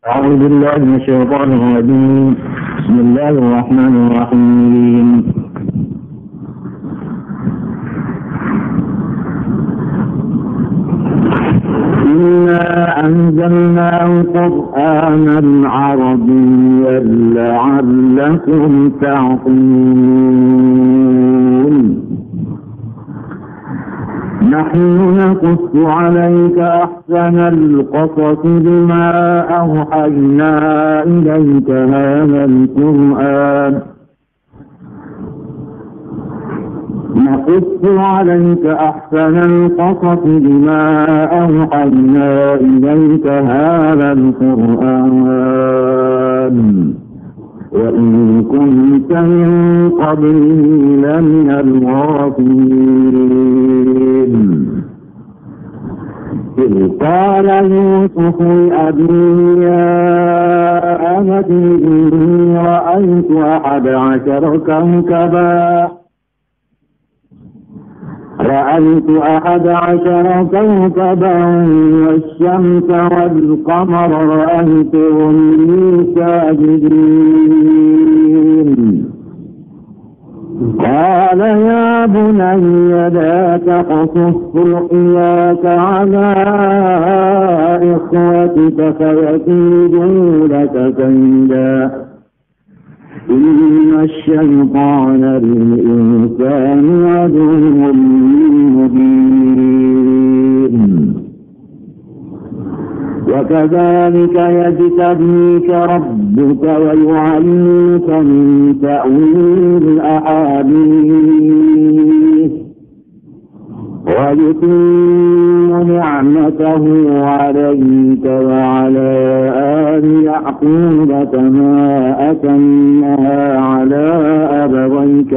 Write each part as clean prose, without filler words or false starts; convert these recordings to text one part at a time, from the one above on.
أعوذ بالله من الشيطان الرجيم. بسم الله الرحمن الرحيم. إنا أنزلناه قرآنا عربيا لعلكم تعقلون. نحن نقص عليك أحسن القصص بما أوحينا إليك هذا القرآن نقص عليك أحسن القصص بما أوحينا إليك هذا القرآن وإن كنت من قبله لمن الغافلين. إذ قال يوسف لأبيه يا أبت إني رأيت 11 كوكبا والشمس والقمر رأيتهم لي ساجدين. قال يا بني لا تقصص رؤياك على إخوتك فيكيدوا لك كيدا إن الشيطان للإنسان عدو مبين. وكذلك يجتبيك ربك ويعلمك من تأويل الأحاديث ويتم نعمته عليك وعلى آل يعقوب كما أتمها على أبويك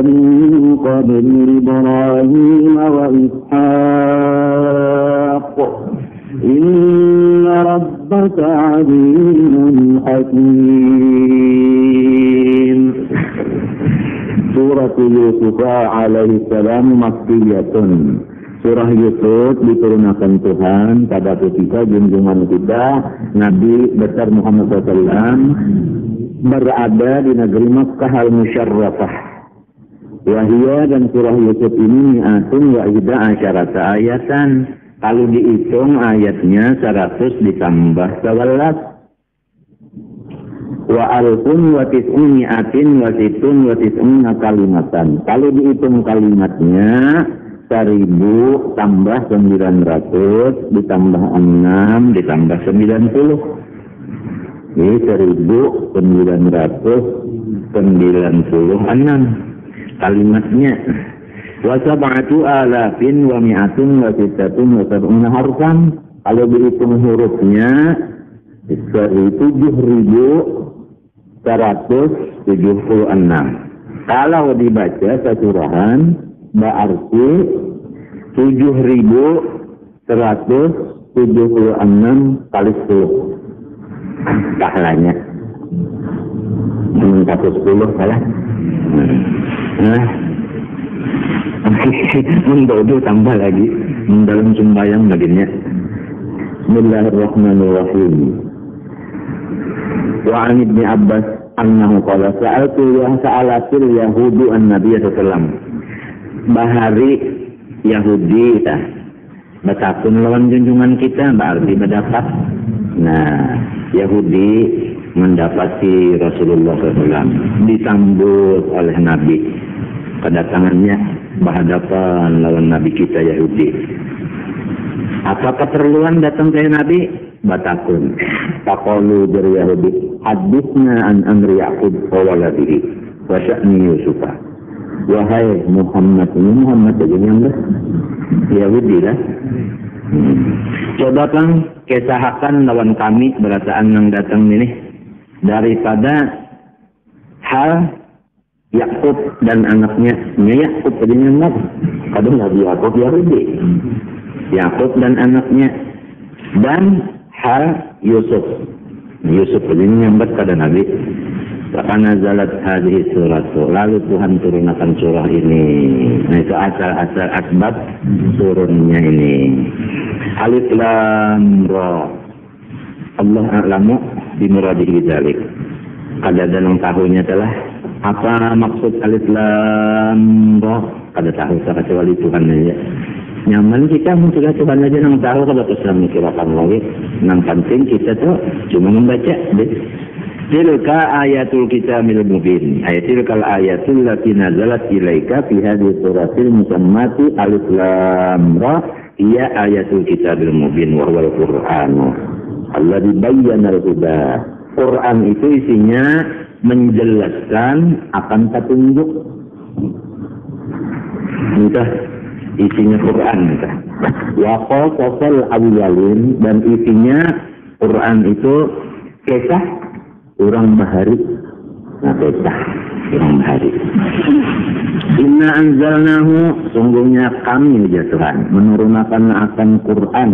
من قبل إبراهيم وإسحاق إن ربك عليم حكيم. Surah Yusuf alaihi salam makkiyatun. Surah Yusuf diturunkan Tuhan pada ketika junjungan kita Nabi besar Muhammad SAW berada di negeri Makkah al-Musyarrafah. Wahia dan surah Yusuf ini mi'atun wa ihda asyarata ayatan. Kalau dihitung ayatnya 100 ditambah 11. Wa alfun wa tis'un mi'atin wa situn wa tis'una kalimatan. Kalau dihitung kalimatnya 1000 tambah 900 ditambah 6 ditambah 90. Ini 1996 kalimatnya. Wa sab'atu alafin wa mi'atun wa sittatun wa sab'una harfan. Kalau dihitung hurufnya 7.176. Kalau dibaca sesurahan berarti 7.176 kali 10 pahalanya. 110 salah. Mendodo tambah lagi dalam sembahyang bagiannya. Bismillahirrahmanirrahim. Wa an Ibnu Abbas annahu qala sa'alatil yahudu an-nabiy sallallahu alaihi wasallam. Bahari Yahudi tah batakun lawan junjungan kita berarti mendapat. Nah, Yahudi mendapati Rasulullah SAW disambut oleh Nabi. Kedatangannya berhadapan lawan Nabi kita Yahudi. Apa keperluan datang ke Nabi? Batakun. Faqalu dari Yahudi, hadithna an amri Yaqub wa waladihi wa sya'ni Yusufah. Wahai Muhammad, ini Muhammad aja yang Yahudi lah. Coba kan kesahakan lawan kami berataan yang datang ini daripada hal Yakub dan anaknya. Yakub aja yang kadang Nabi Yakub Yahudi. Yakub dan anaknya dan hal Yusuf. Yusuf ini nyambat pada Nabi. Karena zalat hadhihi surah. Lalu Tuhan turunkan surah ini. Nah itu asal asbab turunnya ini. Alif lam ra. Allah a'lamu bimuradihi dzalik. Kada danang tahunya telah apa maksud alif lam ra? Kada tahu kecuali Tuhan aja. Nyaman kita mencegah Tuhan aja nang tahu kalau terus mikirkan lagi. Nang penting kita tuh cuma membaca deh. Tilka ayatul kitabil mubin. Tilkal ayatul lati nazalat ilaika fi hadhihi suratil musammati alif lam ra hiya ayatul kitabil mubin wa huwal qur'an alladzi bayyana al-huda. Quran itu isinya menjelaskan akan petunjuk. Entah isinya Quran entah. Wa qasasal awwalin, dan isinya Quran itu kisah orang bahari. Nah, kisah orang bahari. Inna anzalnahu, sungguhnya kami ya Tuhan menurunkan akan Quran.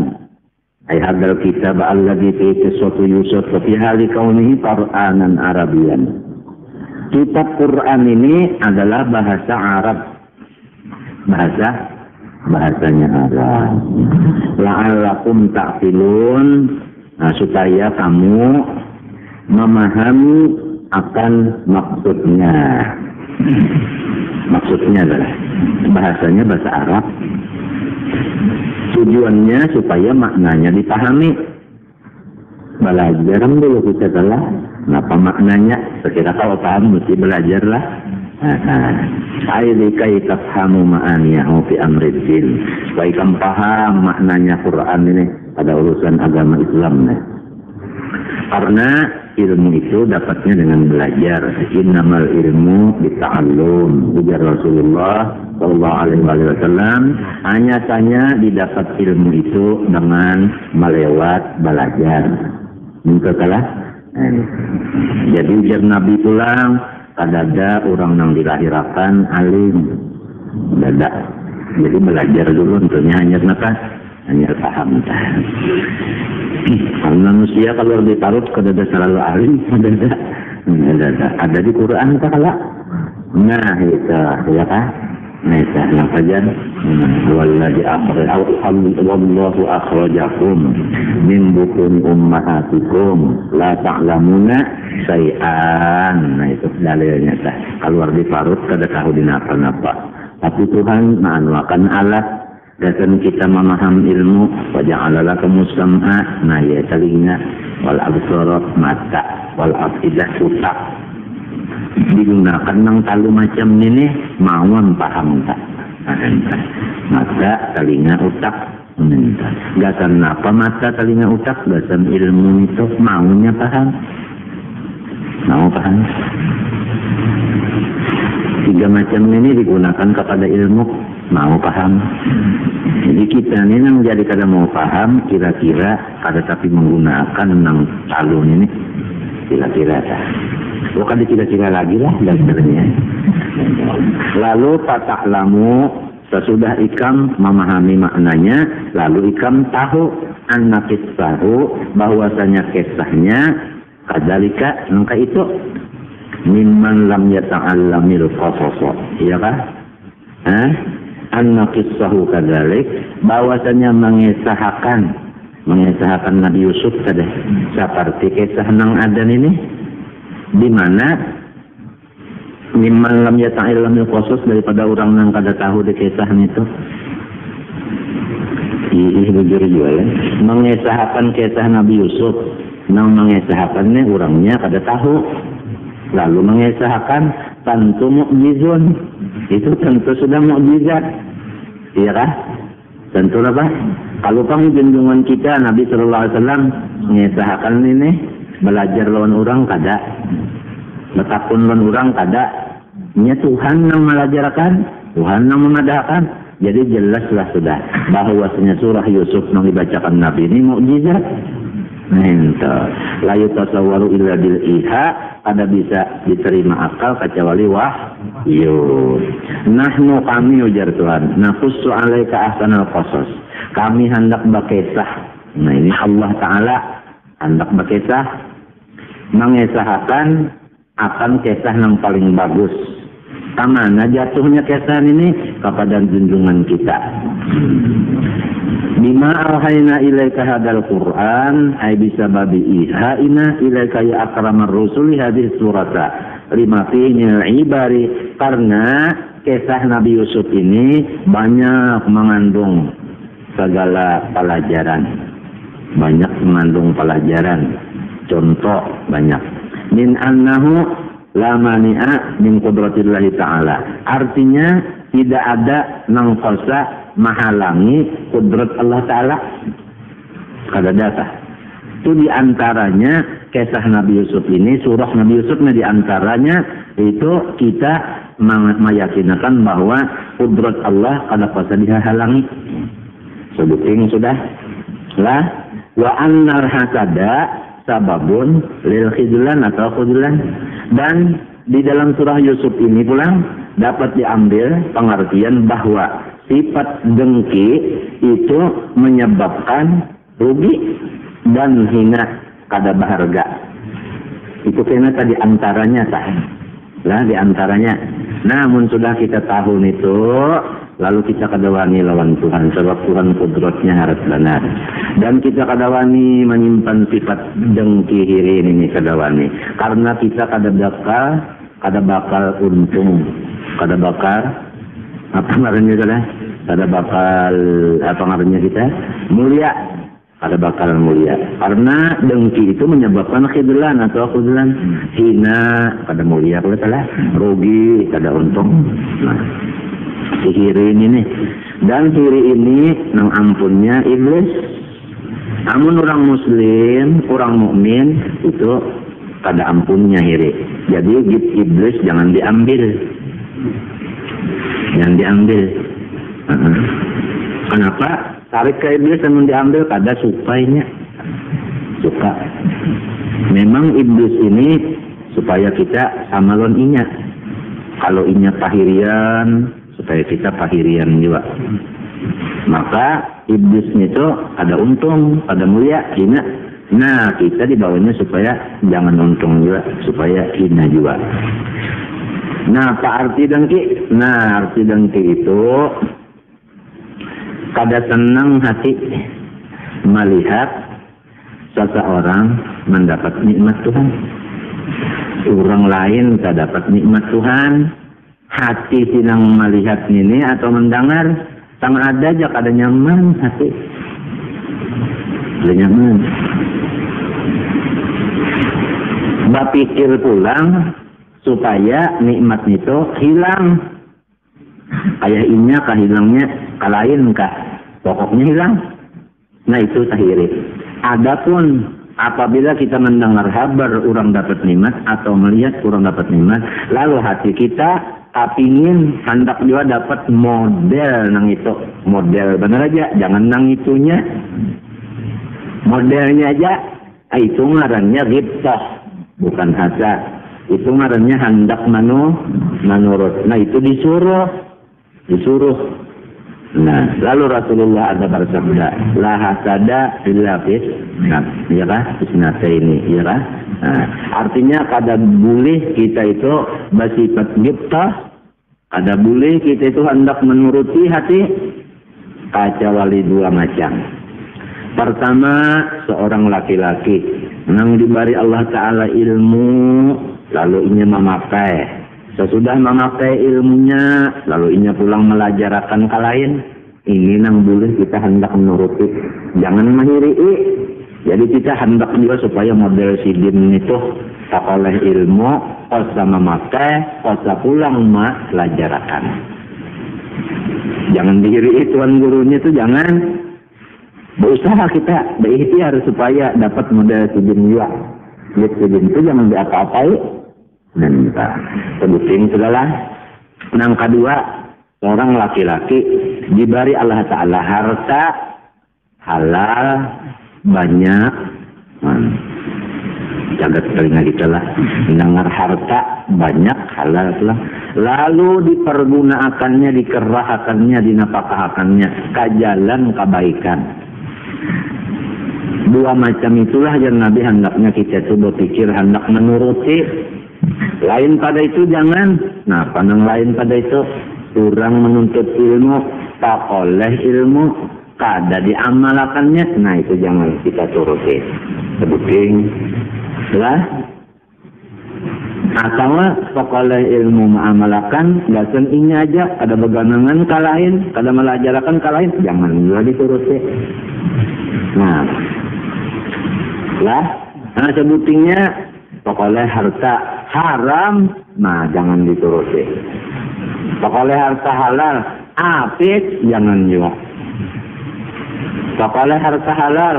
Ay hadal kitab alladzi fi qissati Yusuf fi hali kaunihi Qur'anan Arabian. Kitab Quran ini adalah bahasa Arab. Bahasanya Arab. La'allakum ta'qilun, nah, supaya kamu memahami akan maksudnya. Maksudnya adalah bahasanya bahasa Arab. Tujuannya supaya maknanya dipahami. Belajar dulu kita telah apa maknanya. Sekira kalau paham mesti belajarlah. Ailikai tafhamu ma'aniyahu fi amriddin, supaya kamu paham maknanya Quran ini pada urusan agama Islam nih. Karena ilmu itu dapatnya dengan belajar. Innamal ilmu bita'allum, ujar Rasulullah sallallahu alaihi wasallam. Hanya saja didapat ilmu itu dengan melewat belajar. Mungkinlah. Jadi ujar Nabi pulang, kadada orang yang dilahirkan alim. Dada. Jadi belajar dulu tentunya hanya paham. Manusia kalau ditarut kadada selalu alim, ada di Quran kalau. Nah itu ya kan. Nah itu yang saja. Walladzi wallahu akhrajakum min butuni ummahatikum la ta'lamuna syai'an. Nah itu dalilnya tah. Keluar di parut kada tahu dinapa-napa. Tapi Tuhan ma'anwakan alat dan kita memaham ilmu. Waja'ala lakum sam'a, nah ya telinga, wal absara mata, wal afidah utak. Digunakan nang talu macam ini mauan paham tak? Mata, telinga, utak. Gasan apa mata, telinga, utak? Gasan ilmu itu maunya paham. Mau paham? Tiga macam ini digunakan kepada ilmu, mau paham. Jadi kita ini yang jadi kada mau paham, kira-kira kada tapi menggunakan nang talun ini, kira-kira tak. Bukan dikira-kira lagi lah dasarnya. Lalu fata'lamu, sesudah ikam memahami maknanya, lalu ikam tahu anak kisahhu, bahwasanya kisahnya kadzalika nangka itu mimman lam yata'allamil qasas. Iya kah? Anak kisahhu kadzalik, bahwasanya mengisahkan Nabi Yusuf tadi seperti kisah nang adan ini, di mana mimman lam yata'allamil qasas, daripada orang yang kada tahu di kisah itu. Bujur juga ya. Mengisahkan kisah Nabi Yusuf, nang mengisahkannya orangnya kada tahu. Lalu mengisahkan tentu mukjizun, itu tentu sudah mukjizat. Iya kah? Tentu apa? Kalau kamu junjungan kita Nabi sallallahu alaihi wasallam mengisahkan ini, belajar lawan orang kada, betakun lawan orang kada. Nya Tuhan yang mengajarkan, Tuhan yang memadahkan. Jadi jelaslah sudah bahwasanya surah Yusuf yang dibacakan Nabi ini mukjizat. Ente la yutasawwaru illa bil iha, ada bisa diterima akal kecuali wahyu. Nahnu kami ujar Tuhan, naqussu 'alaika ahsanal qasas. Kami hendak berkisah. Nah ini Allah Taala hendak berkisah, mengisahkan akan kisah yang paling bagus. Kamana jatuhnya kisah ini kepada junjungan kita. Bima auhayna ilaika hadal Qur'an ay bisababi ihaina ilaika ya akramar rusuli hadis surata lima fihi ibari, karena kisah Nabi Yusuf ini banyak mengandung segala pelajaran, banyak mengandung pelajaran, contoh banyak. Min annahu la mani'a min qudratillahi ta'ala, artinya tidak ada nangkosa menghalangi kudrat Allah Ta'ala. Kada data itu diantaranya kisah Nabi Yusuf ini, surah Nabi Yusuf diantaranya itu kita meyakinkan bahwa kudrat Allah kada kuasa dihalangi. Sebuting sudah lah. Wa annal hasada sababun lil khidlan atau khudlan, dan di dalam surah Yusuf ini pulang dapat diambil pengertian bahwa sifat dengki itu menyebabkan rugi dan hina kada berharga. Itu kena tadi antaranya sah. Lah di antaranya. Namun sudah kita tahu itu, lalu kita kadawani lawan Tuhan, sebab Tuhan kudratnya harus benar. Dan kita kadawani menyimpan sifat dengki hiri ini kadawani. Karena kita kada bakal untung, kada bakal apa ngarannya salah? Kada bakal apa ngarannya kita? Mulia. Kada bakal mulia. Karena dengki itu menyebabkan khidlan atau khudlan, hina kada mulia kalau salah, rugi kada untung. Nah, si hiri ini nih. Dan hiri ini nang ampunnya iblis. Namun orang muslim, orang mukmin itu kada ampunnya hiri. Jadi iblis jangan diambil. Jangan diambil. Kenapa? Tarik ke iblis yang diambil kada supaya suka. Memang iblis ini supaya kita sama lon inya. Kalau inya pahirian, supaya kita pahirian juga. Maka iblisnya itu ada untung, ada mulia, hina. Nah, kita dibawanya supaya jangan untung juga, supaya hina juga. Nah, apa arti dengki? Nah, arti dengki itu kada senang hati melihat seseorang mendapat nikmat Tuhan. Orang lain tak dapat nikmat Tuhan. Hati senang melihat ini atau mendengar, sang ada aja kada nyaman hati. Kada nyaman. Bapikir pulang supaya nikmat itu hilang. Kayak inya kah hilangnya, kalain kah pokoknya hilang. Nah itu tahiri. Adapun apabila kita mendengar kabar orang dapat nikmat atau melihat orang dapat nikmat, lalu hati kita kepingin hendak juga dapat model nang itu, model bener aja, jangan nang itunya, modelnya aja. Itu ngarannya ghibtah, bukan hasad. Itu ngarannya hendak menurut. Nah itu disuruh. Nah, lalu Rasulullah ada bersabda, la hasada illa fis, ya kah? Isnata ini, ya kah? Nah, artinya kada boleh kita itu bersifat ghibtah, kada boleh kita itu hendak menuruti hati, kecuali dua macam. Pertama, seorang laki-laki yang diberi Allah Ta'ala ilmu, lalu ia memakai. Sesudah memakai ilmunya, lalu inya pulang melajarakan ke lain. Ini nang boleh kita hendak menuruti. Jangan menghiri. Jadi kita hendak juga supaya model sidin itu tak oleh ilmu, kosa memakai, kosa pulang melajarakan. Jangan dihiri tuan gurunya itu jangan. Berusaha kita, berikhtiar supaya dapat model sidin juga. Sidin itu jangan diapa-apai. Dan sebutin segala. Yang kedua, seorang laki-laki diberi Allah Ta'ala harta halal banyak. Jaga telinga kita lah. Mendengar harta banyak halal lah. Lalu dipergunakannya, dikerahkannya, dinapakahakannya ke jalan kebaikan. Dua macam itulah yang Nabi hendaknya kita coba pikir hendak menuruti. Lain pada itu jangan. Nah, pandang lain pada itu Orang menuntut ilmu, tak oleh ilmu, kada diamalakannya, nah itu jangan kita turuti. Sebuting, lah. Atau tak oleh ilmu mengamalakan, gasan ini aja, ada beganangan kalahin, kada melajarakan kalahin, jangan juga dituruti. Nah, lah, nah sebutingnya, tak oleh harta haram, nah jangan dituruti. Pokoknya harta halal, apik jangan juga. Pokoknya harta halal,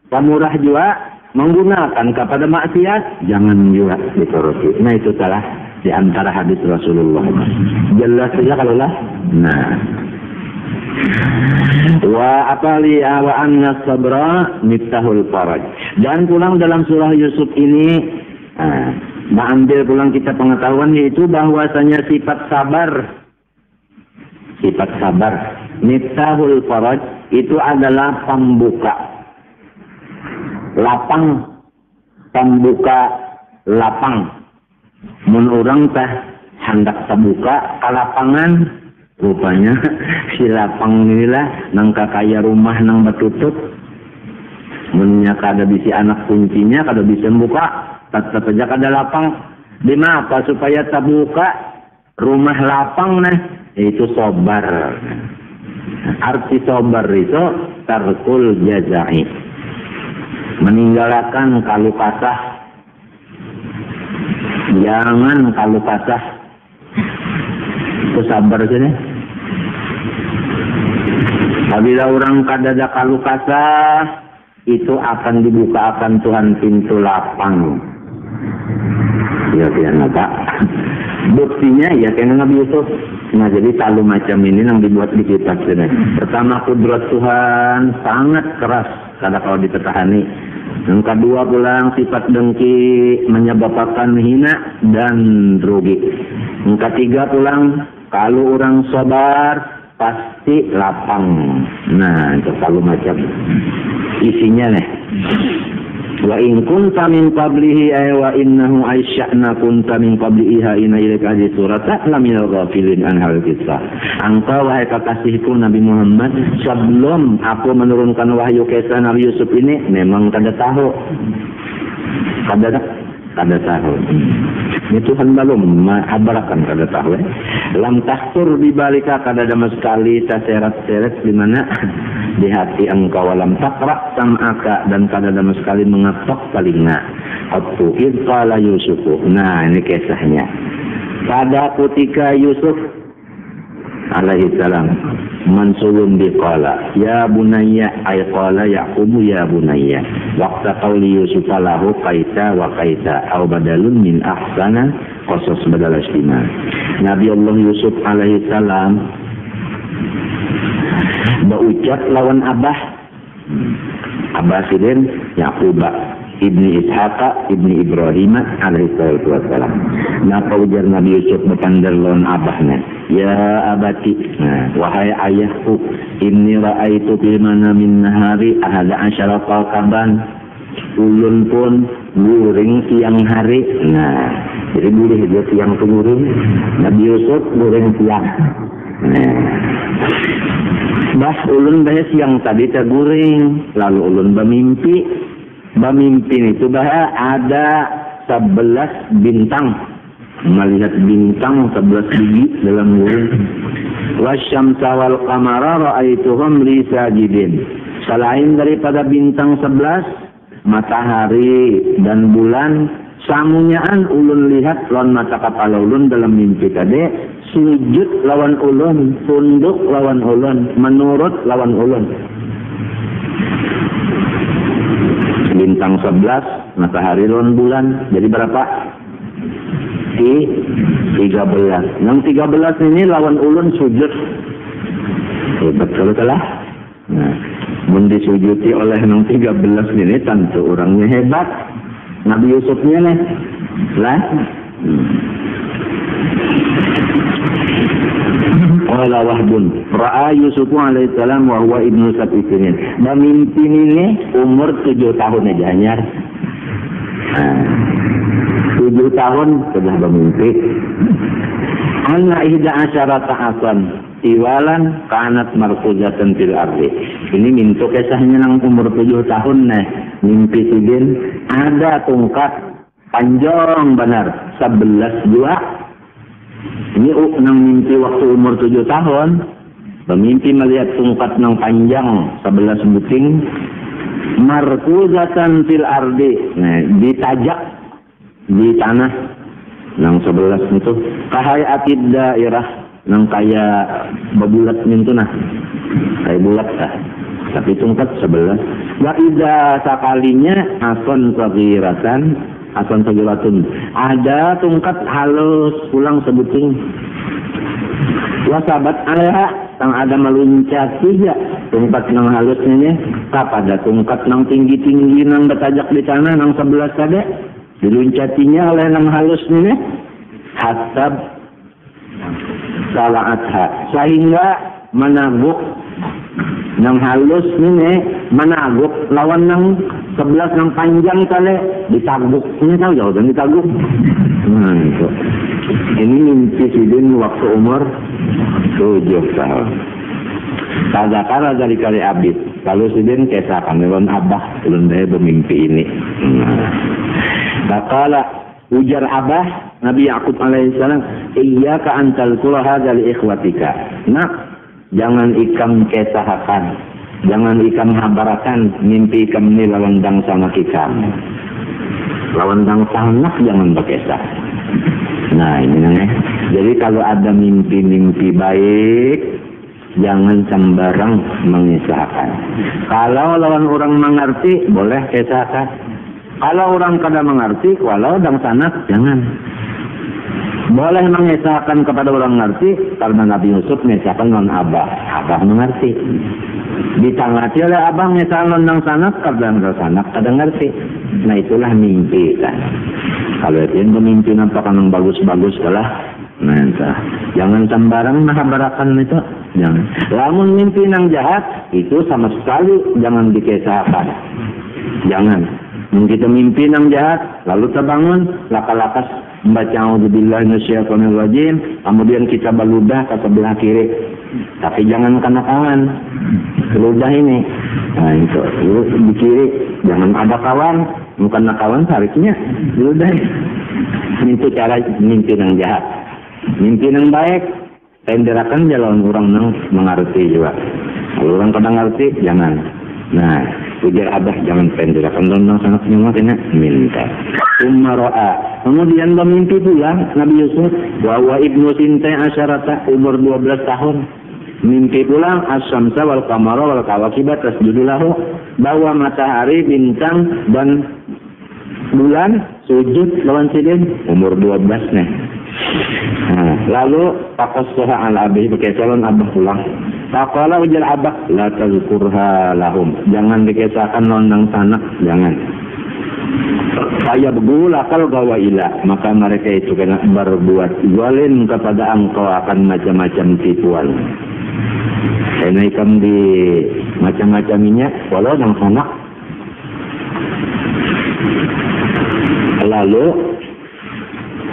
pemurah juga menggunakan kepada maksiat, jangan juga dituruti. Nah itu salah di antara hadis Rasulullah. Jelas saja kalau lah. Nah, wa apaliya wa anna sabra miftahul faraj. Dan pulang dalam surah Yusuf ini. Ambil pulang kita pengetahuan yaitu bahwasanya sifat sabar miftahul faraj itu adalah pembuka lapang mun urang teh hendak terbuka ke lapangan rupanya si lapang inilah nang kakaya rumah nang batutup munnya kada bisi anak kuncinya kada bisa buka tetap saja kada lapang. Di apa supaya terbuka rumah lapang nah itu sobar. Arti sobar itu tarkul jazai, meninggalkan kalu kasah. Jangan kalu kasah. Itu sabar sini. Apabila orang kada ada kalu kasah, itu akan dibuka akan Tuhan pintu lapang. Ya apa? Buktinya ya kayak Nabi Yusuf. Nah jadi selalu macam ini yang dibuat di kitab sini. Pertama kudrat Tuhan sangat keras kada kalau dipertahani. Yang kedua pulang sifat dengki menyebabkan hina dan rugi. Yang ketiga pulang kalau orang sabar pasti lapang. Nah itu selalu macam isinya nih. Wa in kunta min qablihi ay wa innahu aisya'na kunta min qabliha ina ilaika hadhihi surat la min al-ghafilin an hal kisah. Engkau wahai kekasihku Nabi Muhammad sebelum aku menurunkan wahyu kisah Nabi Yusuf ini memang kada tahu. Kada tahu. Ini Tuhan belum mengabarkan kada tahu. Lam tahtur bibalika kada ada sekali seret-seret di mana di hati engkau walam takrak sam'aka dan kada ada sekali mengetok telinga. Atuhid qala Yusufu. Nah ini kisahnya. Pada ketika Yusuf alaihi salam mansulun biqala ya bunayya ay qala yaqubu ya bunayya waqta qawli Yusuf lahu qaita wa qaita aw badalun min ahsana qasas badal istima. Nabi Allah Yusuf alaihi salam berucap lawan abah sidin Yaquba ibni Ishaq ibni Ibrahim alaihi wassalam. Napa ujar Nabi Yusuf berpandar lawan abahnya, ya abati, wahai ayahku, inni ra'aitu fil manami nahari ahada asyara qalqaban. Ulun pun guring siang hari. Nah, jadi boleh dia siang tu guring. Nabi Yusuf guring siang. Bah ulun bahas siang tadi terguring, lalu ulun bermimpi. Bermimpi itu bahwa ada 11 bintang. Melihat bintang 11 biji dalam guring. Wasyamsa wal qamara ra'aituhum li sajidin. Selain daripada bintang 11, matahari dan bulan samunyaan ulun lihat lawan mata kepala ulun dalam mimpi tadi, sujud lawan ulun, tunduk lawan ulun, menurut lawan ulun. Bintang 11, matahari lawan bulan, jadi berapa? 13. Yang 13 ini lawan ulun sujud. Betul lah. Nah, disujuti oleh yang 13 ini tentu orangnya hebat. Nabi Yusufnya nih lah. Qala Wahbun ra'a Yusuf alaihissalam wa huwa ibnu sab'i sinin. Mimpi ini umur 7 tahun aja hanya. 7 tahun sudah bermimpi. Anna ihda asyarata asan iwalan kanat markuzatan fil ardi. Ini mintu kisahnya nang umur 7 tahun nih. Mimpi sidin ada tungkat panjang benar 11 dua. Ini nang mimpi waktu umur 7 tahun. Pemimpi melihat tungkat nang panjang 11 buting markuzatan fil ardi. Nah, ditajak di tanah nang 11 itu kahayatid dairah nang kaya bebulat mintu nah. Kayak bulat dah. Tapi tungkat 11. Wa idza sakalinya ason sagiratun. Ada tungkat halus pulang sebuting. Wasabat alaiha tang ada meluncat tiga tungkat nang halusnya kapada tungkat nang tinggi nang bertajak di tanah nang 11 tadi diluncatinya oleh nang halusnya hasab salaatha sehingga menaguk nang halus ini menaguk lawan nang 11 nang panjang kali ditaguk ini tahu jauh dan ditaguk. Nah itu ini mimpi sidin waktu umur 7 tahun. Tadakara dari kali abid. Kalau sidin kisahkan dengan abah ulun daya bermimpi ini. Takala ujar abah Nabi Yaqub alaihissalam, iyyaka an talqura hadza li ikhwatika. Nak, jangan ikam kisahkan, jangan ikam habarakan mimpi ikam ini lawan dang sama kita. Lawan dang sanak jangan berkisah. Nah ini nih. Jadi kalau ada mimpi-mimpi baik, jangan sembarang mengisahkan. Kalau lawan orang mengerti, boleh kisahkan. Kalau orang kada mengerti, walau dang sanak, jangan. Boleh mengisahkan kepada orang mengerti, karena Nabi Yusuf mengisahkan non abah. Abah mengerti. Ditangati oleh abah mengisahkan non dang sanak, karena sanak kada mengerti. Nah itulah mimpi kan. Kalau itu mimpi nampak yang bagus-bagus lah. Nah, jangan sembarang menghabarakan itu. Jangan. Lamun mimpi nang jahat itu sama sekali jangan dikisahkan. Jangan. Kita mimpi nang jahat lalu terbangun lakas-lakas membaca auzubillahi minasyaitonir rajim, kemudian kita beludah ke sebelah kiri. Tapi jangan kena kawan. Beludah ini. Nah, itu di kiri jangan ada kawan. Bukan kawan tariknya beludah. Itu cara mimpi nang jahat. Mimpi yang baik, tenderakan jalan orang yang mengerti juga. Kalau orang kadang ngerti, jangan. Nah, ujar abah jangan tenderakan orang sangat nyematnya minta. Ummaro'a. Kemudian bermimpi pula Nabi Yusuf bahwa ibnu Sintai asyarata umur 12 tahun. Mimpi pulang as-syamsa wal qamara wal kawakiba tasjudulahu bahwa matahari, bintang dan bulan sujud lawan sidin umur 12 nih. Nah, lalu taqassaha al abi pakai calon abah pulang. Faqala ujar abah la tazkurha lahum. Jangan dikisahkan nondang sanak, jangan. Saya begula kalau gawaila, maka mereka itu kena berbuat zalim kepada engkau akan macam-macam tipuan. Karena ikam di macam-macamnya walau nang sanak. Lalu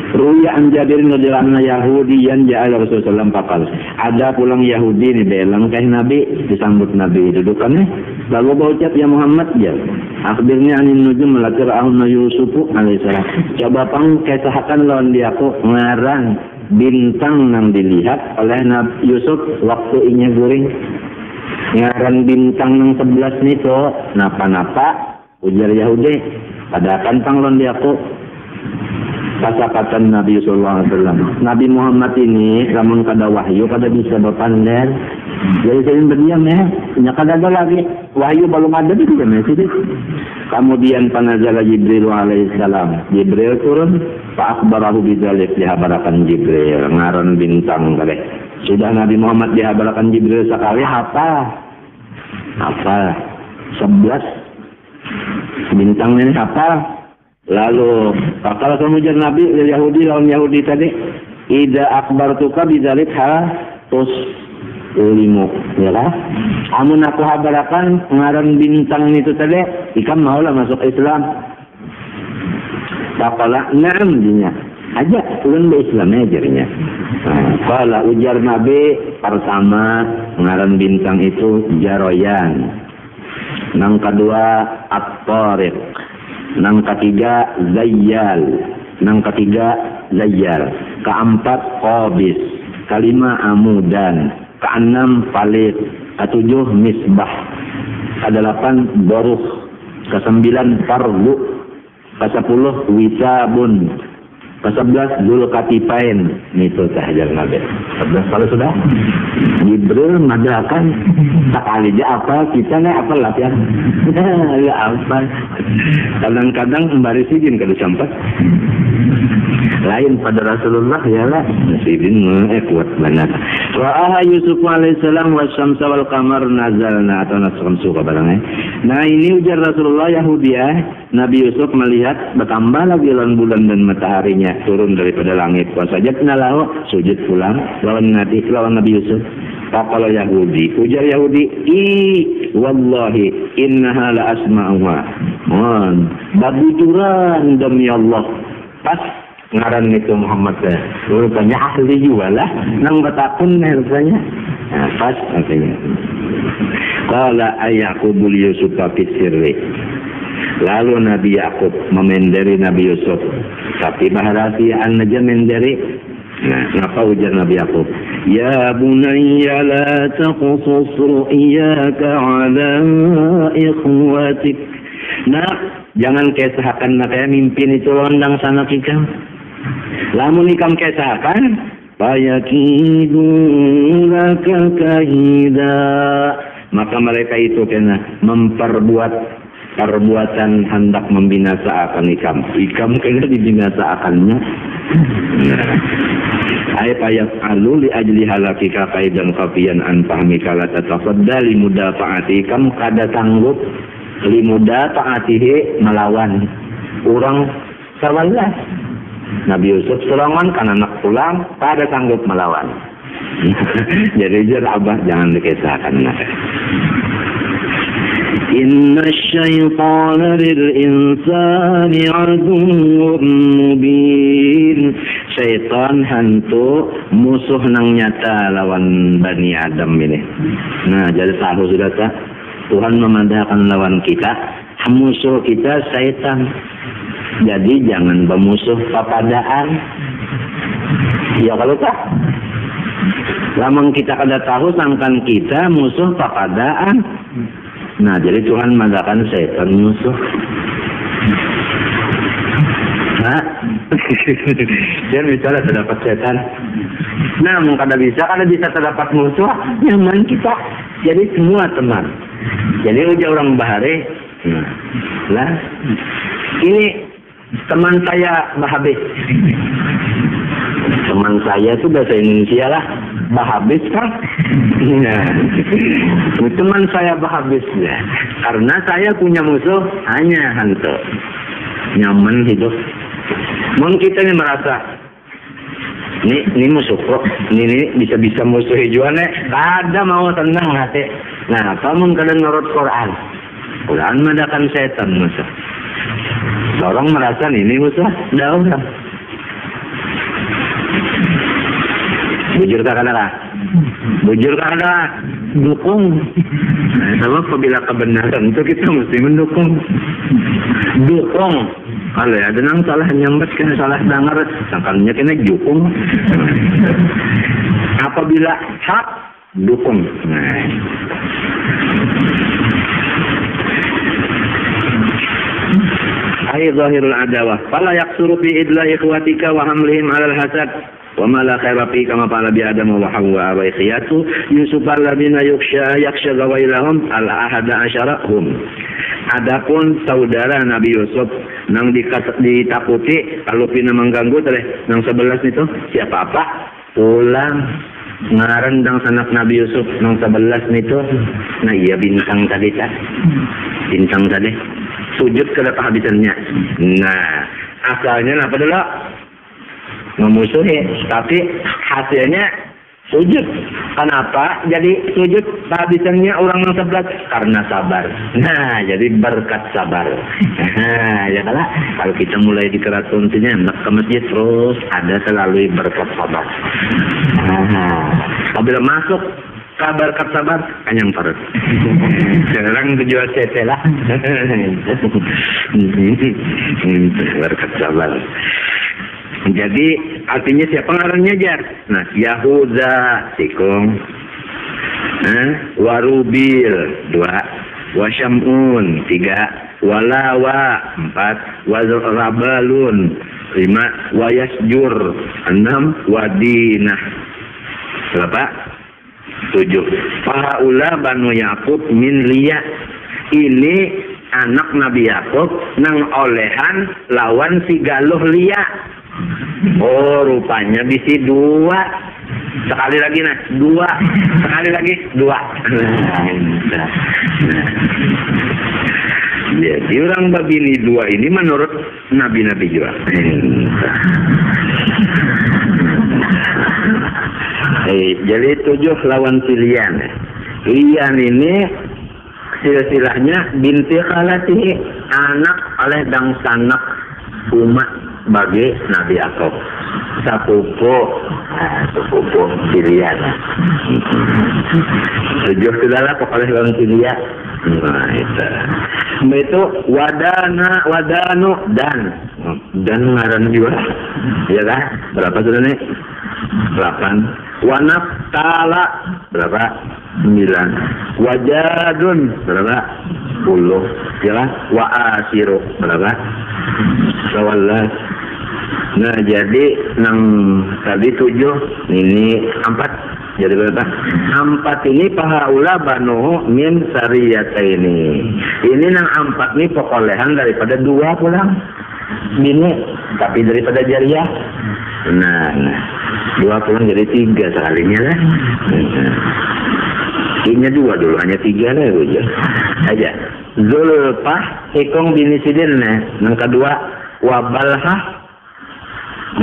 Ruya an Jabir radhiyallahu anhu Yahudiyan ja'ala Rasulullah pakal. Ada pulang Yahudi nih belang kah Nabi, disambut Nabi dudukannya. Lalu berucap ya Muhammad ya. Akhbirnya anin nujum melakir ahunna Yusufu alaihissalam. Coba pang kisahkan lawan dia aku ngarang bintang yang dilihat oleh Nabi Yusuf waktu inya guring. Ngarang bintang yang 11 nih so napa-napa ujar Yahudi. Pada kantang lawan dia aku. Kasapatan Nabi Sallallahu Alaihi Wasallam. Nabi Muhammad ini, namun kada wahyu, kada bisa berpandai. Jadi saya berdiam ya, punya kada ada lagi. Wahyu belum ada di dalam sini. Kemudian panazala Jibril alaihissalam. Jibril turun, Pak Akbarahu bidzalik dihabarakan Jibril, ngaran bintang kali. Sudah Nabi Muhammad dihabarakan Jibril sekali, apa? 11 bintang ini apa? Lalu kalau kemudian Nabi Yahudi lawan Yahudi tadi ida akbar tuka bidzalik tus ulimu ya lah. Amun aku habarakan ngaran bintang itu tadi ikam maulah masuk Islam. Bakalah na'am dinya. aja ulun Islam ajarnya. Kalau ujar Nabi pertama ngaran bintang itu Jaroyan, nang kedua At-Tariq, nang ketiga Zayyal, nang ketiga Zayyal, keempat Qabis, kelima Amudan, keenam Falit, ketujuh Misbah, kedelapan Boruh, kesembilan Farbu, kesepuluh Wisabun, ke-11 Zulkatipain. Itu sahaja Nabi. 11 kalau sudah Jibril madakan sekali aja apa kita nih apa latihan. Ya apa. Kadang-kadang membari sidin kalau sampai. Lain pada Rasulullah ya lah. Sidin kuat banget. Wa Yusuf alaihissalam wasyamsa wal qamar nazalna atau nasamsu kabarnya. Nah, ini ujar Rasulullah Yahudiyah. Nabi Yusuf melihat bertambah lagi bulan dan mataharinya turun daripada langit. Wasajadna lahu, sujud pulang lawan Nabi Yusuf. Faqala Yahudi, ujar Yahudi, wallahi innaha la asma'uha. Babujuran demi Allah. Pas ngaran itu Muhammad rupanya ahli juga lah. Nang batakun rupanya. Nah, pas artinya. Qala ayyaqubul Yusuf fi sirri. Lalu Nabi Yakub memenderi Nabi Yusuf, tapi baharasiaan aja menderi. Nah, ngapa ujar Nabi Yakub? Ya bunayya la taqsus ru'yaka ala ikhwatik. Nah, jangan kesahakan nak mimpin itu londang sana kikam. Lamun ikam kesahakan, fayakidu laka kaida. Maka mereka itu kena memperbuat perbuatan hendak membinasakan ikam. Ikam kena dibinasakannya. Ayat ayat alu li ajli halakika kaidan kafian an fahmika la tatafadda li mudafa'ati. Ikam kada sanggup li mudafa'atihi melawan orang sawalas. Nabi Yusuf serangan kan anak pulang kada sanggup melawan. Jadi jar abah jangan dikisahkan. Inna syaitana lil insani aduwwun mubin. Syaitan hantu musuh nang nyata lawan Bani Adam ini. Nah, jadi tahu sudah tak? Tuhan memandangkan lawan kita, musuh kita syaitan. Jadi jangan bermusuh papadaan. Ya kalau tak? Lamang kita kada tahu sangkan kita musuh papadaan. Nah, jadi Tuhan mengadakan setan musuh. Nah, dia bicara terdapat setan. Nah, kada bisa terdapat musuh, nyaman kita. Jadi semua teman. Jadi ujar orang bahari. Nah, lah, ini teman saya Bahabis. Teman saya itu bahasa Indonesia lah. Bahabis kan? Nah, teman saya Bahabis ya. Karena saya punya musuh hanya hantu. Nyaman hidup. Mungkin kita ini merasa ini musuh kok. Ini bisa musuh hijauannya. Kada mau tenang hati. Nah, kamu kadang nurut Quran. Quran madakan setan musuh. Orang merasa ini musuh. Dah orang. Bujur kakak, bujur kakak, dukung. Sebab apabila kebenaran itu kita mesti mendukung. Dukung. Kalau ada yang salah nyambat kan salah dengar, sangkalnya kena dukung. Apabila hak, dukung. Nah. Ay zahirul adawah. Fala yaksuru fi idla ikhwatika wa hamlihim 'alal hasad. Wa ma la khaira fi kama qala bi Adam wa Hawa wa ikhyatu Yusuf alladziina yakhsha gawailahum al-ahada asyarahum. Adapun saudara Nabi Yusuf nang ditakuti kalau pina mengganggu teh nang 11 itu siapa apa pulang ngarendang sanak Nabi Yusuf nang 11 itu. Nah iya bintang tadi sujud ke kehabisannya. Nah asalnya apa dulu memusuhi, tapi hasilnya Sujud. Kenapa? Jadi sujud kehabisannya orang yang sebelah karena sabar. Nah, jadi berkat sabar. Nah, ya kan? Kalau kita mulai di keraton sini ke masjid terus ada selalu berkat sabar. Nah, apabila masuk berkat sabar kanyang perut. Sekarang tujuan CT lah. Berkat sabar. Jadi artinya siapa ngarannya jar? Nah, Yahuda sikung, Warubil 2, Wasyamun 3, Walawa 4, Warabalun 5, Wayasjur 6, Wadinah berapa? 7. Fahaula Banu Yakub min Liya. Ini anak Nabi Yakub nang olehan lawan si Galuh Liya. Oh, rupanya bisi 2. Sekali lagi 2. Sekali lagi 2. Jadi orang babini 2 ini menurut nabi-nabi juga. Jadi 7 lawan si Lian. Lian ini silsilahnya binti khalatihi, anak oleh dang sanak umat bagi Nabi Yakub. Sepupu Silian. 7 sudahlah pokoknya lawan Silia. Nah, itu wadanu dan ngaran juga. Ya kan? Berapa sudah nih? 8. Wanaf tala berapa? 9. Wajadun berapa? 10. Ya kan? Wa asiru berapa? 11. Nah, jadi tadi 7, ini 4. Jadi berapa? 4 ini pahaula Banu min sariyata ini. Ini 4 ini perolehan daripada 2 pulang. Bini, tapi daripada jariah. Nah, 2 pulang jadi 3 sekalinya lah. Ini 2 dulu, hanya 3 lah ya. Aja. Zulfah ikung bini sidin yang kedua Wabalha.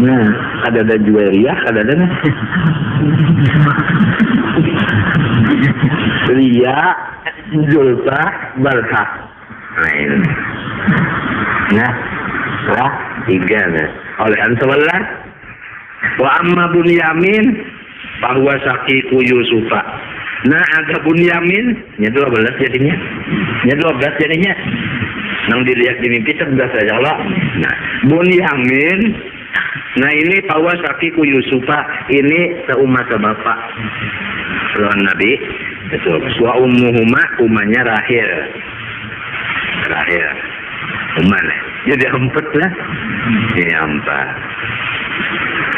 Nah, ada Juwairiyah, ada Lia, Zulfa, Balha. Nah, 3 oleh sebelah. Wa amma Bunyamin bahwa sakiku Yusufa. Nah, ada Bunyamin, nya 12 jadinya. Nya 12 jadinya. Nang dilihat di mimpi 11 saja Allah. Nah, Bunyamin. Nah, ini bahwa sakiku Yusufa ini seumat sebapak lawan Nabi. Wa ummuhuma umanya Rahil. Umman. Jadi 4 lah. Ya 4.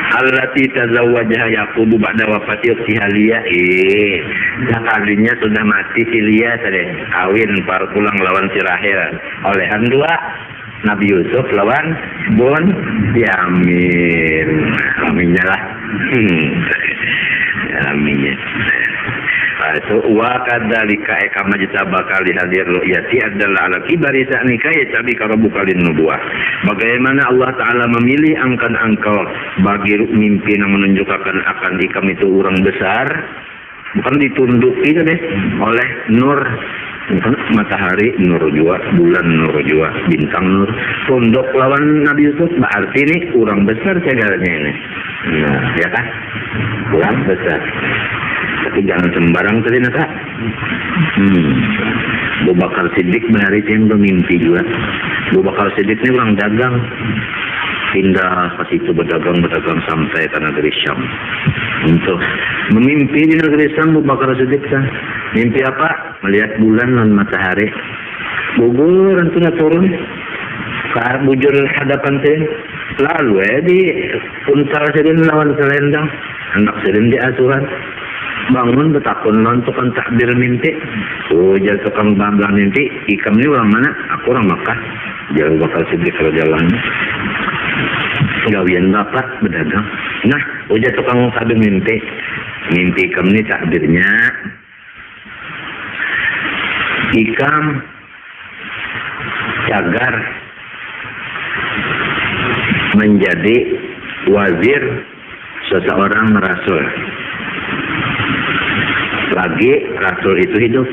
Allati tazawwajaha Yaqub ba'da wafati ukhtiha Liya. Kalinya sudah mati si Liya tadi. Kawin pulang lawan si Rahil. Olehan 2 Nabi Yusuf lawan Yamin. Aminnya lah. Aminnya. Itu wa kadzalika kama jitabaka li hadir ru'yati adalah ala kibari sa'nika ya tabi karabukalin nubuwah. Bagaimana Allah Ta'ala memilih engkau bagi mimpi yang menunjukkan akan ikam itu orang besar, bukan ditunduki deh oleh nur, matahari nur jua, bulan nur jua, bintang nur. Tunduk lawan Nabi Yusuf berarti ini orang besar segalanya ini. Nah, ya kan? Orang besar. Tapi jangan sembarang tadi nak. Abu Bakar Siddiq benar itu yang bermimpi juga. Abu Bakar Siddiq ini orang dagang. Pindah ke situ berdagang sampai ke negeri Syam. Untuk memimpi di negeri Syam Abu Bakar Siddiq kan. Mimpi apa? Melihat bulan dan matahari. Gugur nantinya turun. Bujur hadapan saya. Lalu di untal sedin lawan selendang. Anak sedin di asuhan. Bangun betakun nontokan takbir mimpi. Jadi tukang bambang mimpi. Ikam ini orang mana? Aku orang Makkah. Jalan Bakal Siddiq kalau jalan. Gawian bapak berdagang. Nah, ujar tukang takbir mimpi. Mimpi ikam ini takbirnya. Ikam cagar menjadi wazir seseorang rasul. lagi Rasul itu hidup.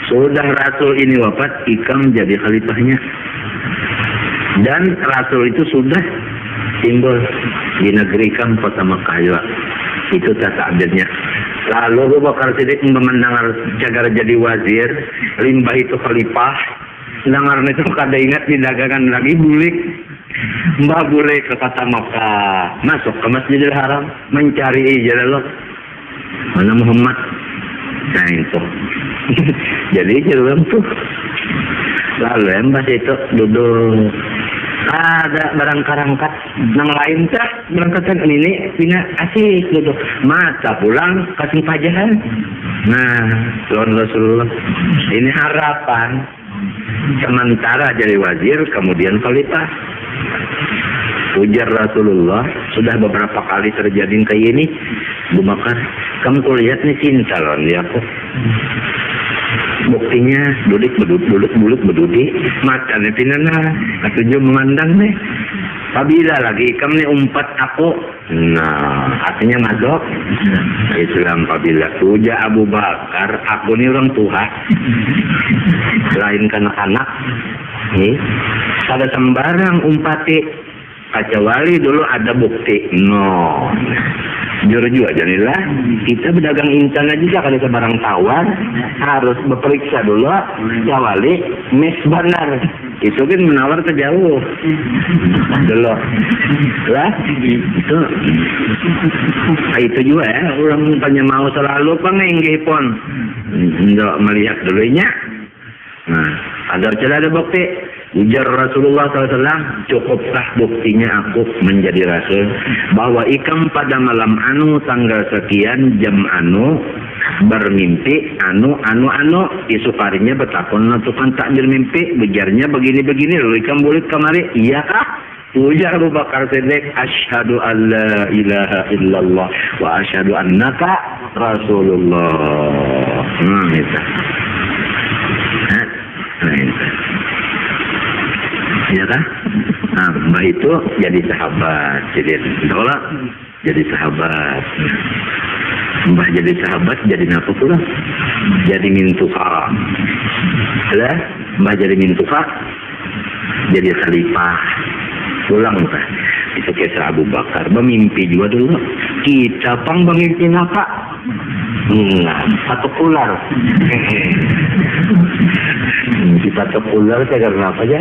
Sudah Rasul ini wafat, Ikam jadi khalifahnya. Dan Rasul itu sudah timbul di negeri Ikam, kota Mekah juga. Itu takdirnya. Lalu Abu Bakar Siddiq memandang cagar jadi wazir, limbah itu khalifah. Dengar itu kada ingat di dagangan lagi bulik. Mbak boleh ke kota Makkah, masuk ke Masjidil Haram, mencari ijazah mana Muhammad. Nah itu. Jadi jalan tuh. Lalu embas itu duduk. Ada barang karangkat nang lain teh berangkatan ini punya asik duduk. Mata pulang kasih pajahan. Nah, Rasulullah. Ini harapan. Sementara jadi wazir, kemudian khalifah. Ujar Rasulullah, sudah beberapa kali terjadi kayak ini. Abu Bakar, kamu tuh lihat nih cinta loh dia aku. Buktinya bulut bedudi, matanya pinana, atuju memandang nih. Apabila lagi kamu nih umpat aku, nah artinya ngadok. Islam apabila tuja Abu Bakar, aku nih orang tua, lain kanak-kanak, nih, ada sembarang umpati. Kecuali dulu ada bukti. No. Jujur juga jadilah kita berdagang intan aja kalau sebarang tawar harus berperiksa dulu kecuali mes benar. Itu kan menawar ke jauh. Dulu. Lah itu juga ya orang punya mau selalu pengenggih pun. Untuk melihat dulunya. Nah, ada bukti. Ujar Rasulullah SAW, cukupkah buktinya aku menjadi Rasul? Bahwa Ikam pada malam anu tanggal sekian jam anu bermimpi anu isuparinya betakon tukang takbir mimpi bejarnya begini lalu Ikam boleh kemari iyakah? Ujar Abu Bakar Siddiq, asyhadu an la ilaha illallah wa asyhadu annaka Rasulullah. Itu. Itu. Ya kan? Nah, Mbah itu jadi sahabat, jadi sahabat. Mbah jadi sahabat, jadi apa pula? Jadi mintuha. Lah, Mbah jadi mintuha, jadi khalifah. Pulang kan? Itu kisah Abu Bakar. Bermimpi juga dulu. Kita pang bermimpi apa? Satu ular. Kita ular saya karena apa aja?